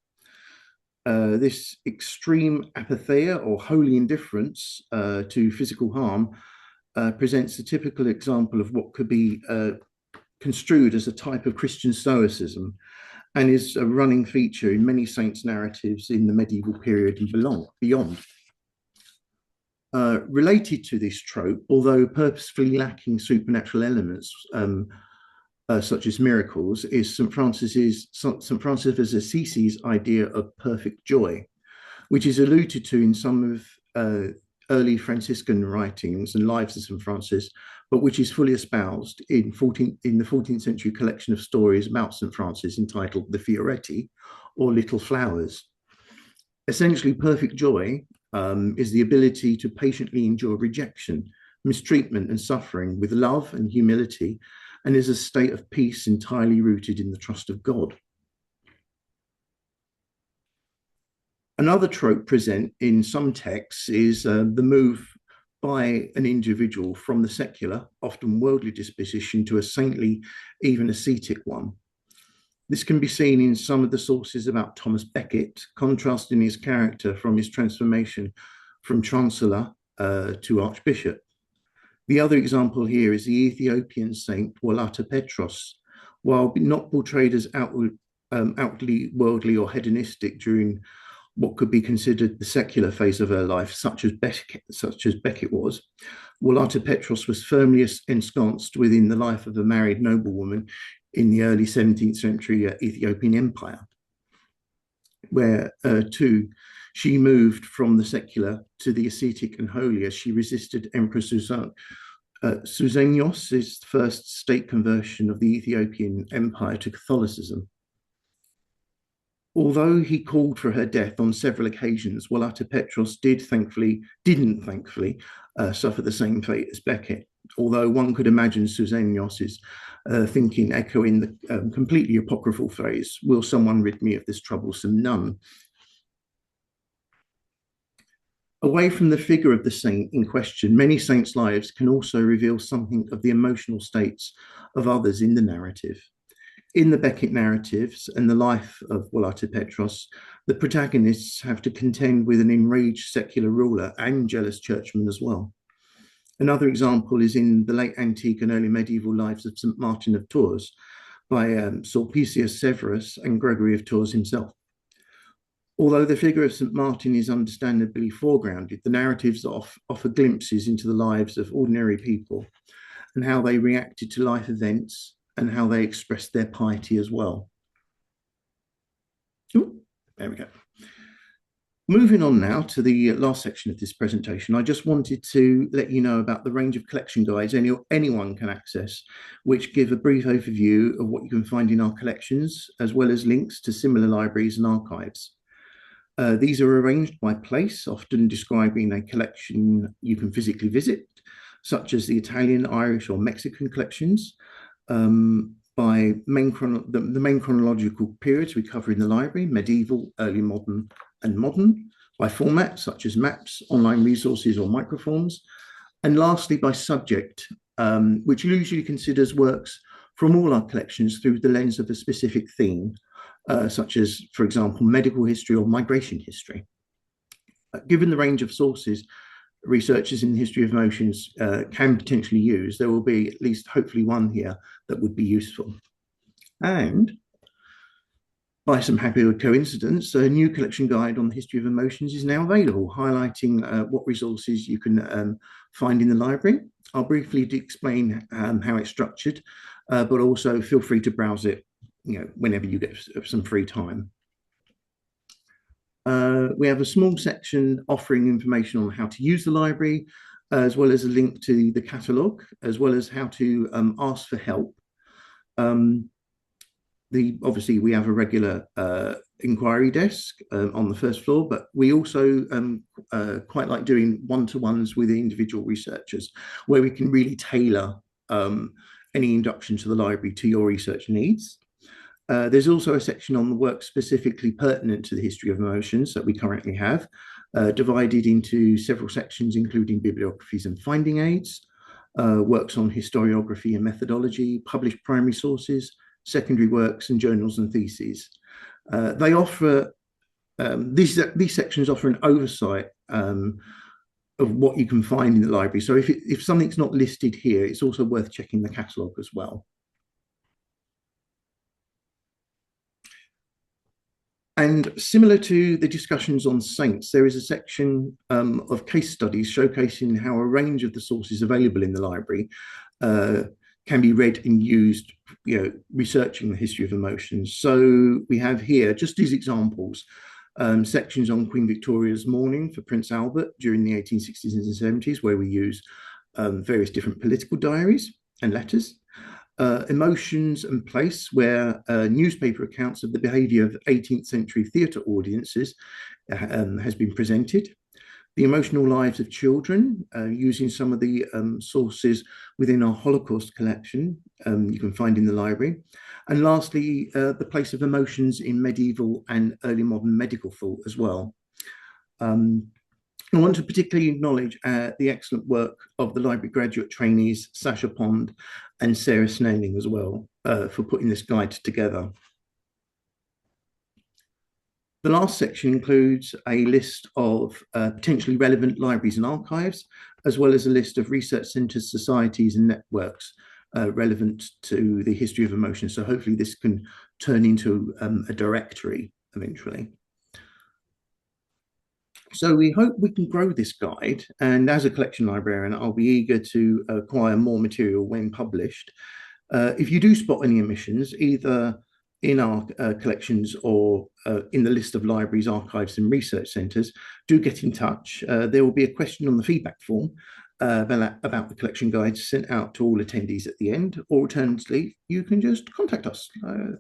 This extreme apatheia or holy indifference to physical harm presents a typical example of what could be construed as a type of Christian stoicism, and is a running feature in many saints' narratives in the medieval period and beyond. Related to this trope, although purposefully lacking supernatural elements, such as miracles, is St. Francis of Assisi's idea of perfect joy, which is alluded to in some of early Franciscan writings and lives of St. Francis, but which is fully espoused in the 14th century collection of stories about St. Francis entitled The Fioretti, or Little Flowers. Essentially, perfect joy is the ability to patiently endure rejection, mistreatment, and suffering with love and humility, and is a state of peace entirely rooted in the trust of God. Another trope present in some texts is the move by an individual from the secular, often worldly disposition to a saintly, even ascetic one. This can be seen in some of the sources about Thomas Becket, contrasting his character from his transformation from chancellor to archbishop. The other example here is the Ethiopian saint Wolata Petros. While not portrayed as outwardly worldly or hedonistic during what could be considered the secular phase of her life, such as Becket was, Wolata Petros was firmly ensconced within the life of a married noblewoman in the early 17th century Ethiopian Empire, where too she moved from the secular to the ascetic and holy as she resisted Emperor Susenyos' first state conversion of the Ethiopian Empire to Catholicism. Although he called for her death on several occasions, Wolata Petros didn't thankfully suffer the same fate as Becket, although one could imagine Susenyos' thinking echoing the completely apocryphal phrase, "Will someone rid me of this troublesome nun?" Away from the figure of the saint in question, many saints' lives can also reveal something of the emotional states of others in the narrative. In the Becket narratives and the life of Wolata Petros, the protagonists have to contend with an enraged secular ruler and jealous churchman as well. Another example is in the late antique and early medieval lives of St. Martin of Tours by Sulpicius Severus and Gregory of Tours himself. Although the figure of St. Martin is understandably foregrounded, the narratives offer glimpses into the lives of ordinary people and how they reacted to life events and how they expressed their piety as well. Ooh, there we go. Moving on now to the last section of this presentation, I just wanted to let you know about the range of collection guides anyone can access, which give a brief overview of what you can find in our collections, as well as links to similar libraries and archives. These are arranged by place, often describing a collection you can physically visit, such as the Italian, Irish, or Mexican collections, by the main chronological periods we cover in the library: medieval, early modern, and modern, by format such as maps, online resources, or microforms, and lastly by subject, which usually considers works from all our collections through the lens of a specific theme, such as, for example, medical history or migration history. Given the range of sources researchers in the history of emotions can potentially use, there will be at least hopefully one here that would be useful. And by some happy coincidence, a new collection guide on the history of emotions is now available, highlighting what resources you can find in the library. I'll briefly explain how it's structured, but also feel free to browse it, whenever you get some free time. We have a small section offering information on how to use the library, as well as a link to the catalogue, as well as how to ask for help. Obviously, we have a regular inquiry desk on the first floor, but we also quite like doing one-to-ones with the individual researchers, where we can really tailor any induction to the library to your research needs. There's also a section on the work specifically pertinent to the history of emotions that we currently have, divided into several sections, including bibliographies and finding aids, works on historiography and methodology, published primary sources, secondary works, and journals and theses. They offer, these sections offer an oversight of what you can find in the library. So if something's not listed here, it's also worth checking the catalogue as well. And similar to the discussions on saints, there is a section of case studies showcasing how a range of the sources available in the library can be read and used, researching the history of emotions. So we have here, just as examples, sections on Queen Victoria's mourning for Prince Albert during the 1860s and 70s, where we use various different political diaries and letters. Emotions and place, where newspaper accounts of the behaviour of 18th century theatre audiences has been presented. The emotional lives of children, using some of the sources within our Holocaust collection you can find in the library. And lastly, the place of emotions in medieval and early modern medical thought as well. I want to particularly acknowledge the excellent work of the library graduate trainees, Sasha Pond and Sarah Snelling as well, for putting this guide together. The last section includes a list of potentially relevant libraries and archives, as well as a list of research centres, societies and networks relevant to the history of emotion. So hopefully this can turn into a directory eventually. So we hope we can grow this guide, and as a collection librarian, I'll be eager to acquire more material when published. If you do spot any omissions, either in our collections or in the list of libraries, archives and research centres, do get in touch. There will be a question on the feedback form about the collection guides sent out to all attendees at the end, or alternatively, you can just contact us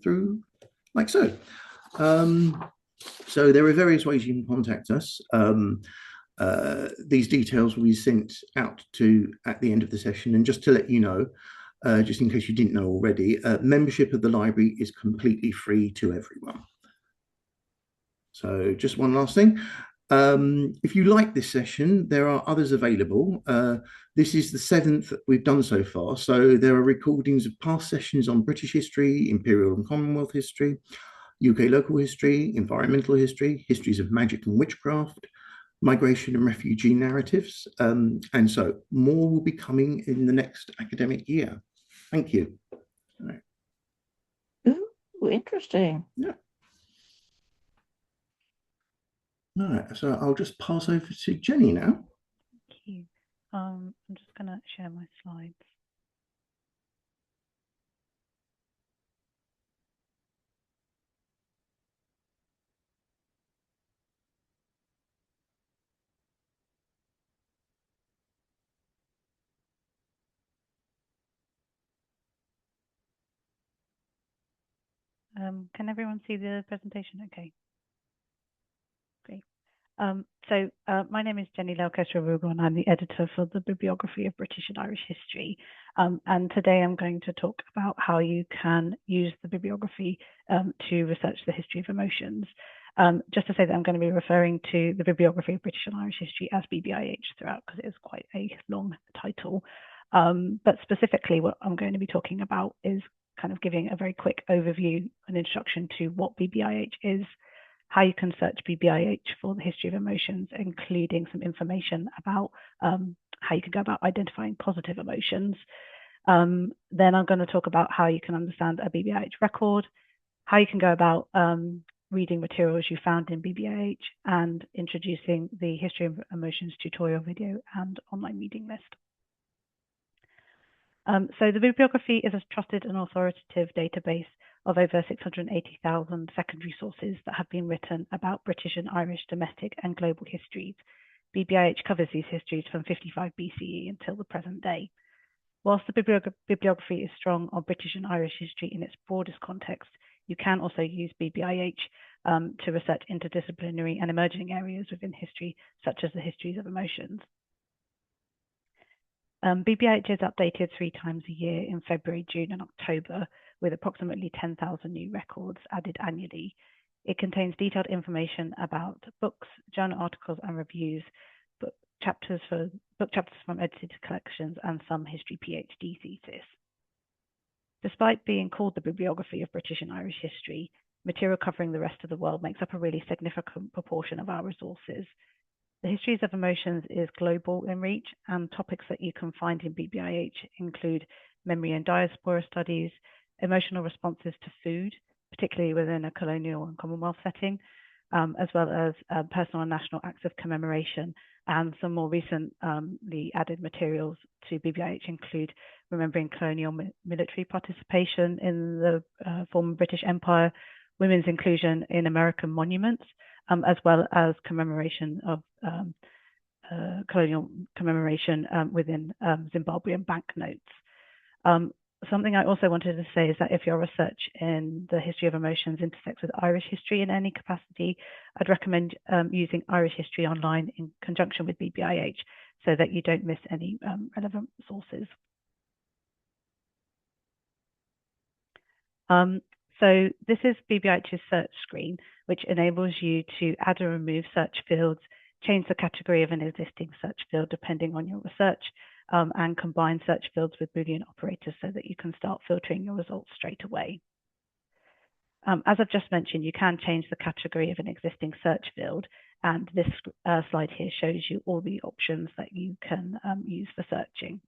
through like so. So there are various ways you can contact us. These details will be sent out at the end of the session. And just to let you know, just in case you didn't know already, membership of the library is completely free to everyone. So just one last thing. If you like this session, there are others available. This is the 7th that we've done so far. So there are recordings of past sessions on British history, Imperial and Commonwealth history, UK local history, environmental history, histories of magic and witchcraft, migration and refugee narratives. And so more will be coming in the next academic year. Thank you. All right. Ooh, interesting. Yeah. All right, so I'll just pass over to Jenny now. Thank you. I'm just going to share my slides. Can everyone see the presentation? Okay. Great. My name is Jenny Lelkester-Rugal, and I'm the editor for the Bibliography of British and Irish History. And today I'm going to talk about how you can use the bibliography to research the history of emotions. Just to say that I'm going to be referring to the Bibliography of British and Irish History as BBIH throughout, because it is quite a long title. But specifically, what I'm going to be talking about is kind of giving a very quick overview, an introduction to what BBIH is, how you can search BBIH for the history of emotions, including some information about how you can go about identifying positive emotions. Then I'm going to talk about how you can understand a BBIH record, how you can go about reading materials you found in BBIH, and introducing the history of emotions tutorial video and online reading list. So the bibliography is a trusted and authoritative database of over 680,000 secondary sources that have been written about British and Irish domestic and global histories. BBIH covers these histories from 55 BCE until the present day. Whilst the bibliography is strong on British and Irish history in its broadest context, you can also use BBIH to research interdisciplinary and emerging areas within history, such as the histories of emotions. BBIH is updated 3 times a year in February, June, and October, with approximately 10,000 new records added annually. It contains detailed information about books, journal articles, and reviews, book chapters from edited collections, and some history PhD thesis. Despite being called the Bibliography of British and Irish History, material covering the rest of the world makes up a really significant proportion of our resources. The histories of emotions is global in reach, and topics that you can find in BBIH include memory and diaspora studies, emotional responses to food, particularly within a colonial and Commonwealth setting, as well as personal and national acts of commemoration. And some more recently added materials to BBIH include remembering colonial military participation in the former British Empire, women's inclusion in American monuments, as well as commemoration of colonial commemoration within Zimbabwean banknotes. Something I also wanted to say is that if your research in the history of emotions intersects with Irish history in any capacity, I'd recommend using Irish History Online in conjunction with BBIH so that you don't miss any relevant sources. So this is BBIH's search screen, which enables you to add or remove search fields, change the category of an existing search field depending on your research, and combine search fields with Boolean operators so that you can start filtering your results straight away. As I've just mentioned, you can change the category of an existing search field, and this slide here shows you all the options that you can use for searching.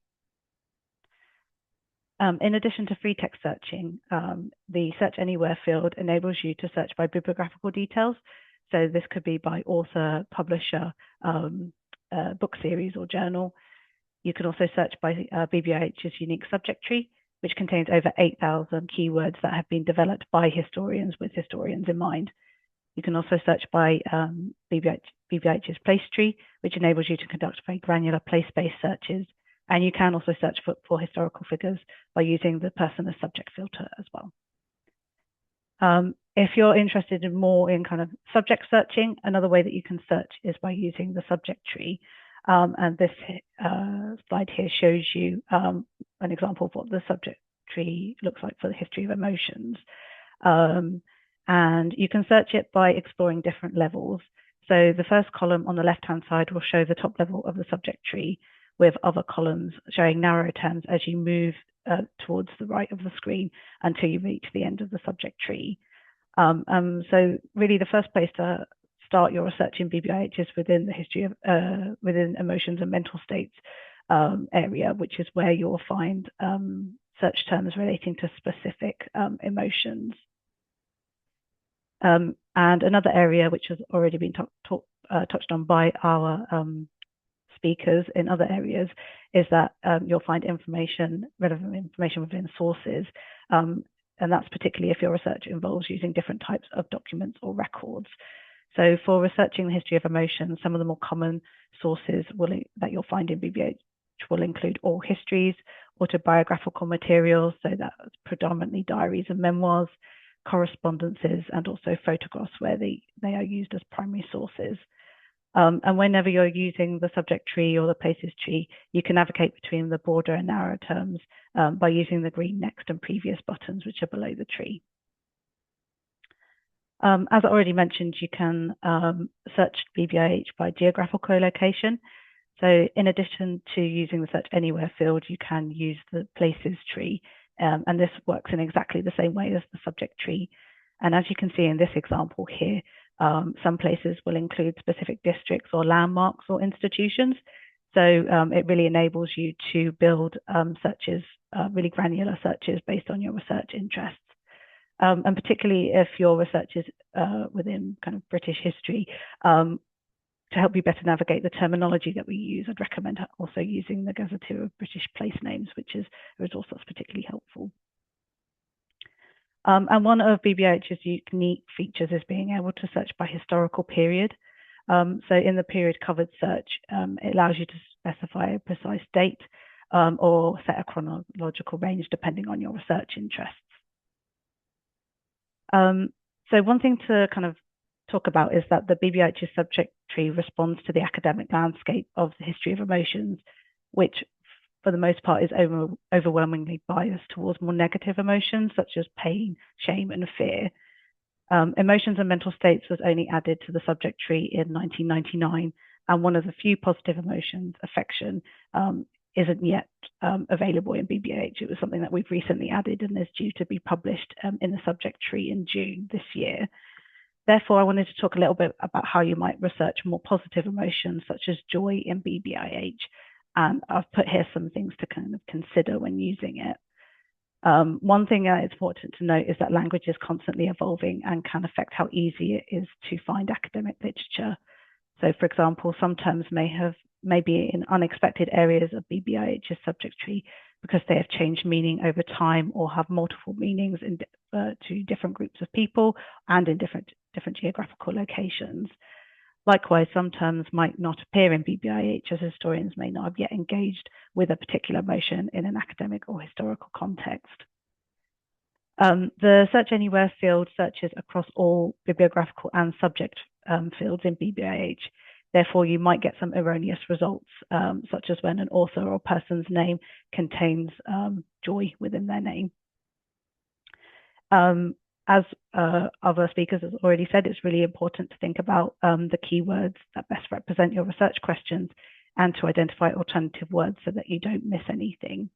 In addition to free text searching, the Search Anywhere field enables you to search by bibliographical details. So this could be by author, publisher, book series, or journal. You can also search by BBIH's unique subject tree, which contains over 8,000 keywords that have been developed by historians with historians in mind. You can also search by BBIH's place tree, which enables you to conduct very granular place-based searches. And you can also search for historical figures by using the person as subject filter as well. If you're interested in more in kind of subject searching, another way that you can search is by using the subject tree. And this slide here shows you an example of what the subject tree looks like for the history of emotions. And you can search it by exploring different levels. So the first column on the left-hand side will show the top level of the subject tree, with other columns showing narrow terms as you move towards the right of the screen until you reach the end of the subject tree. So really the first place to start your research in BBIH is within the history of within emotions and mental states area, which is where you'll find search terms relating to specific emotions. And another area which has already been touched on by our speakers in other areas is that you'll find relevant information within sources. And that's particularly if your research involves using different types of documents or records. So for researching the history of emotion, some of the more common sources that you'll find in BBIH will include oral histories, autobiographical materials, so that's predominantly diaries and memoirs, correspondences, and also photographs where they are used as primary sources. And whenever you're using the subject tree or the places tree, you can navigate between the broader and narrow terms by using the green next and previous buttons, which are below the tree. As I already mentioned, you can search BBIH by geographical location. So in addition to using the Search Anywhere field, you can use the places tree. And this works in exactly the same way as the subject tree. And as you can see in this example here, some places will include specific districts or landmarks or institutions. So it really enables you to build searches, really granular searches based on your research interests. And particularly if your research is within kind of British history, to help you better navigate the terminology that we use, I'd recommend also using the Gazetteer of British Place Names, which is a resource that's particularly helpful. And one of BBIH's unique features is being able to search by historical period. So in the period covered search, it allows you to specify a precise date or set a chronological range depending on your research interests. So one thing to kind of talk about is that the BBIH's subject tree responds to the academic landscape of the history of emotions, which for the most part is overwhelmingly biased towards more negative emotions such as pain, shame, and fear. Emotions and mental states was only added to the subject tree in 1999, and one of the few positive emotions, affection, isn't yet available in BBIH. It was something that we've recently added and is due to be published in the subject tree in June this year. Therefore, I wanted to talk a little bit about how you might research more positive emotions such as joy in BBIH. And I've put here some things to kind of consider when using it. One thing that is important to note is that language is constantly evolving and can affect how easy it is to find academic literature. So for example, some terms may be in unexpected areas of BBIH's subject tree because they have changed meaning over time or have multiple meanings to different groups of people and in different geographical locations. Likewise, some terms might not appear in BBIH as historians may not have yet engaged with a particular emotion in an academic or historical context. The Search Anywhere field searches across all bibliographical and subject fields in BBIH. Therefore, you might get some erroneous results, such as when an author or person's name contains joy within their name. As other speakers have already said, it's really important to think about the keywords that best represent your research questions and to identify alternative words so that you don't miss anything.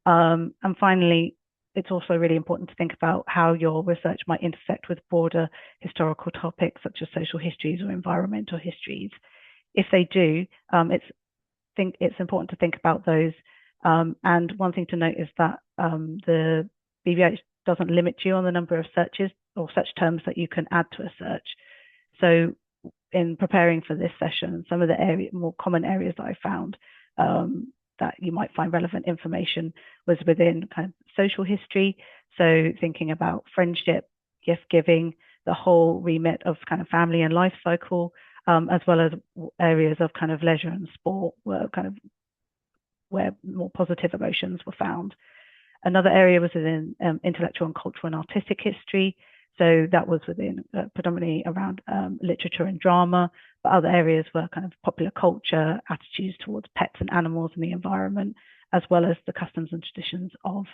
And finally, it's also really important to think about how your research might intersect with broader historical topics such as social histories or environmental histories. If they do, it's important to think about those. And one thing to note is that the BBIH doesn't limit you on the number of searches or search terms that you can add to a search. So in preparing for this session, some of the more common areas that I found that you might find relevant information was within kind of social history. So thinking about friendship, gift giving, the whole remit of kind of family and life cycle, as well as areas of kind of leisure and sport were kind of where more positive emotions were found. Another area was within intellectual and cultural and artistic history. So that was within predominantly around literature and drama, but other areas were kind of popular culture, attitudes towards pets and animals and the environment, as well as the customs and traditions of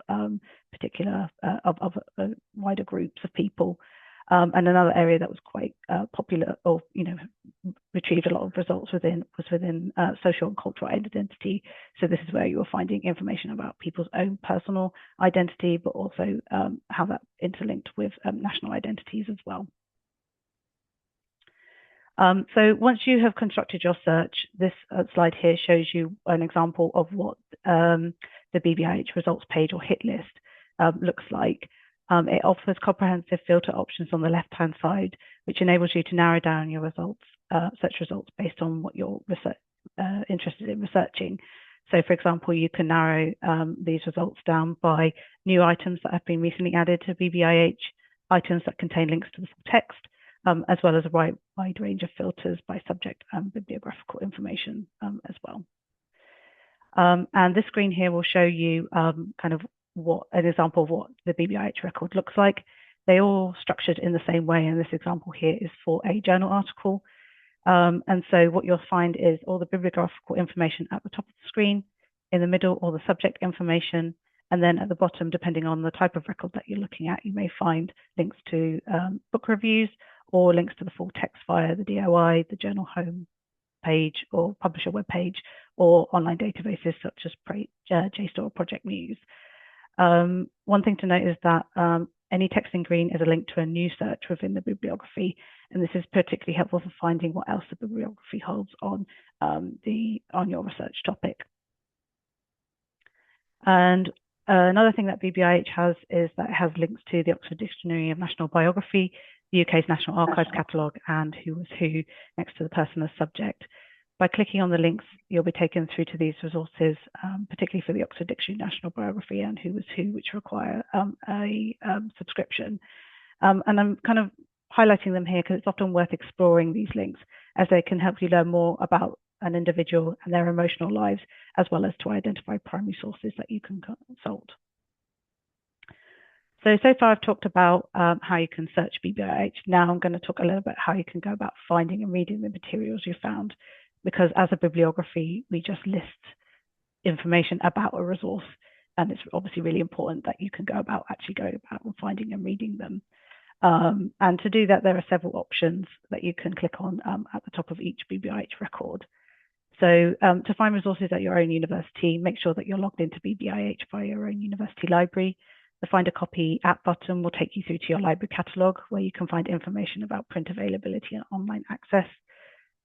wider groups of people. And another area that was quite popular, or retrieved a lot of results was within social and cultural identity. So this is where you were finding information about people's own personal identity, but also how that interlinked with national identities as well. So once you have constructed your search, this slide here shows you an example of what the BBIH results page or hit list looks like. It offers comprehensive filter options on the left-hand side, which enables you to narrow down your results, search results based on what you're interested in researching. So for example, you can narrow these results down by new items that have been recently added to BBIH, items that contain links to the full text, as well as a wide range of filters by subject and bibliographical information as well. And this screen here will show you kind of an example of what the BBIH record looks like. They all structured in the same way, and this example here is for a journal article. And so what you'll find is all the bibliographical information at the top of the screen, in the middle, all the subject information, and then at the bottom, depending on the type of record that you're looking at, you may find links to book reviews or links to the full text via the DOI, the journal home page or publisher web page, or online databases such as JSTOR or Project Muse. One thing to note is that any text in green is a link to a new search within the bibliography, and this is particularly helpful for finding what else the bibliography holds on your research topic. And another thing that BBIH has is that it has links to the Oxford Dictionary of National Biography, the UK's National Archives Catalogue, and Who Was Who next to the person as subject. By clicking on the links, you'll be taken through to these resources, particularly for the Oxford Dictionary National Biography and Who Was Who, which require a subscription. And I'm kind of highlighting them here because it's often worth exploring these links, as they can help you learn more about an individual and their emotional lives, as well as to identify primary sources that you can consult. So far I've talked about how you can search BBIH. Now I'm going to talk a little bit how you can go about finding and reading the materials you found, because as a bibliography, we just list information about a resource, and it's obviously really important that you can go about finding and reading them. And to do that, there are several options that you can click on at the top of each BBIH record. So to find resources at your own university, make sure that you're logged into BBIH via your own university library. The Find a Copy app button will take you through to your library catalogue, where you can find information about print availability and online access.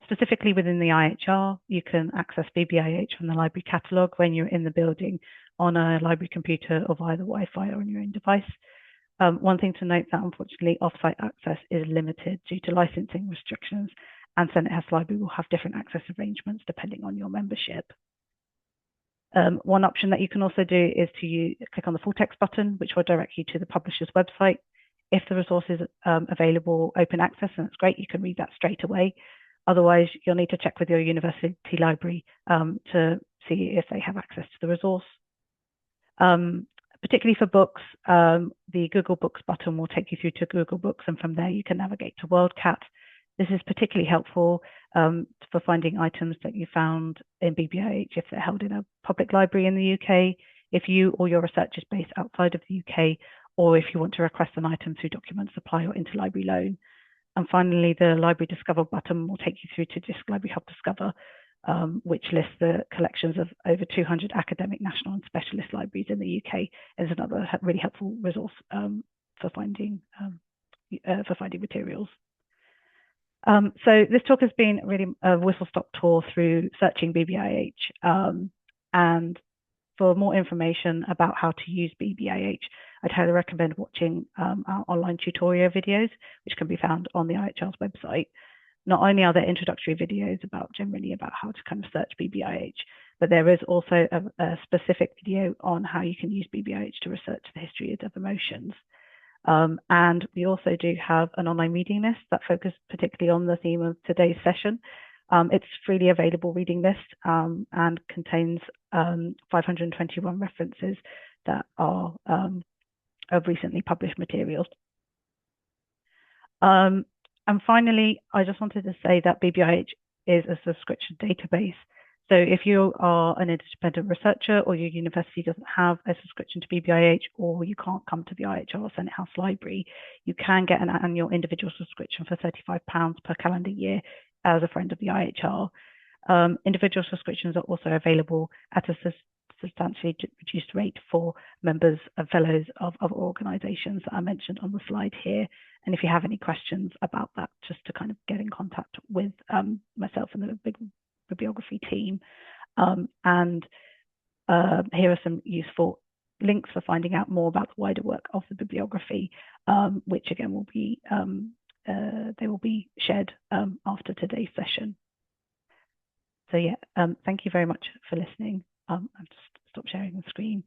Specifically within the IHR, you can access BBIH from the library catalogue when you're in the building on a library computer or via the Wi-Fi or on your own device. One thing to note that unfortunately off-site access is limited due to licensing restrictions, and Senate House Library will have different access arrangements depending on your membership. One option that you can also do is to click on the full text button, which will direct you to the publisher's website. If the resource is available open access, and it's great, you can read that straight away. Otherwise, you'll need to check with your university library to see if they have access to the resource. Particularly for books, the Google Books button will take you through to Google Books, and from there you can navigate to WorldCat. This is particularly helpful for finding items that you found in BBIH if they're held in a public library in the UK, if you or your research is based outside of the UK, or if you want to request an item through Document Supply or Interlibrary Loan. And finally, the Library Discover button will take you through to Disc Library Hub Discover, which lists the collections of over 200 academic, national and specialist libraries in the UK. Is another really helpful resource for finding materials. So this talk has been really a whistle-stop tour through searching BBIH. And for more information about how to use BBIH, I'd highly recommend watching our online tutorial videos, which can be found on the IHR's website. Not only are there introductory videos generally about how to kind of search BBIH, but there is also a specific video on how you can use BBIH to research the history of emotions. And we also do have an online reading list that focuses particularly on the theme of today's session. It's freely available reading list and contains 521 references that are of recently published materials. And finally, I just wanted to say that BBIH is a subscription database. So if you are an independent researcher or your university doesn't have a subscription to BBIH, or you can't come to the IHR or Senate House Library, you can get an annual individual subscription for £35 per calendar year as a friend of the IHR. Individual subscriptions are also available at a substantially reduced rate for members and fellows of other organisations that I mentioned on the slide here. And if you have any questions about that, just to kind of get in contact with myself and the bibliography team. And here are some useful links for finding out more about the wider work of the bibliography, which again will be they will be shared after today's session. So yeah, thank you very much for listening. I've just stopped sharing the screen.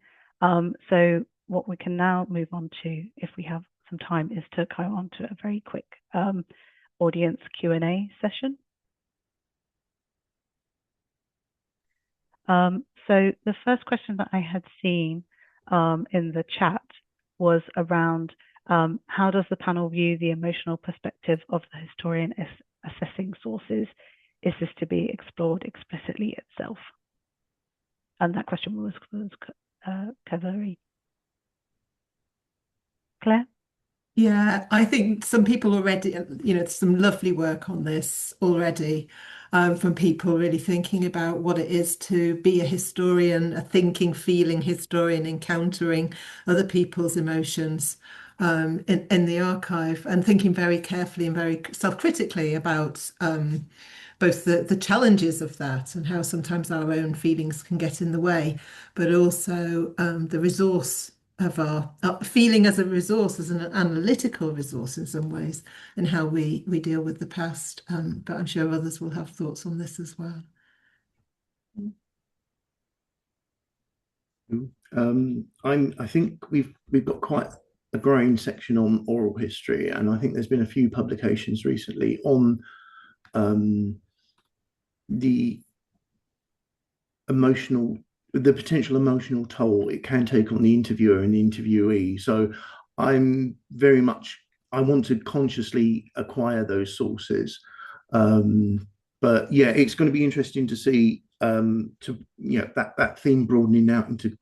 So what we can now move on to, if we have some time, is to go on to a very quick audience Q&A session. So the first question that I had seen in the chat was around how does the panel view the emotional perspective of the historian assessing sources? Is this to be explored explicitly itself? And that question was Kaveri. Claire? Yeah, I think some people already, some lovely work on this already, from people really thinking about what it is to be a historian, a thinking, feeling historian, encountering other people's emotions in the archive, and thinking very carefully and very self-critically about both the challenges of that and how sometimes our own feelings can get in the way, but also the resource of our feeling as a resource, as an analytical resource in some ways, and how we deal with the past. But I'm sure others will have thoughts on this as well. I think we've got quite a growing section on oral history, and I think there's been a few publications recently on the potential emotional toll it can take on the interviewer and the interviewee. So I want to consciously acquire those sources. But yeah, it's going to be interesting to see that theme broadening out into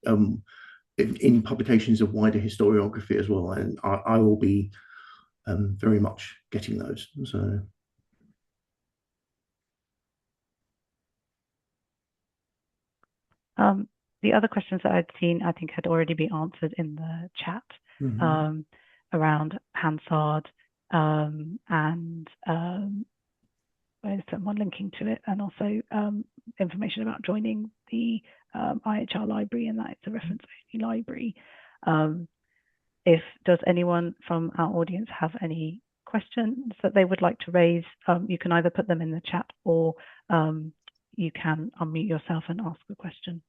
in publications of wider historiography as well. And I will be very much getting those. So. The other questions that I'd seen, I think, had already been answered in the chat around Hansard and there's someone linking to it, and also information about joining the IHR library, and that it's a reference-only library. Does anyone from our audience have any questions that they would like to raise? You can either put them in the chat or you can unmute yourself and ask a question.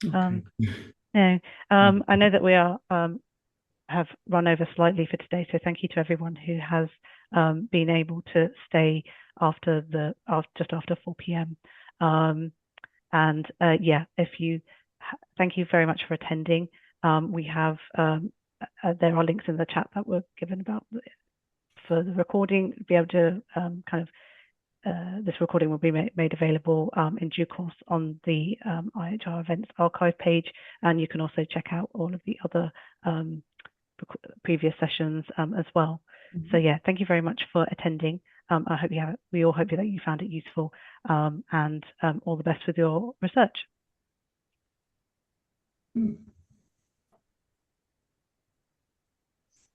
Okay. No, I know that we are have run over slightly for today, so thank you to everyone who has been able to stay after just after 4 p.m. Yeah, thank you very much for attending. We have there are links in the chat that were given about for the recording. Be able to this recording will be made available in due course on the IHR Events archive page, and you can also check out all of the other previous sessions as well. So yeah, thank you very much for attending. We all hope that you found it useful, and all the best with your research.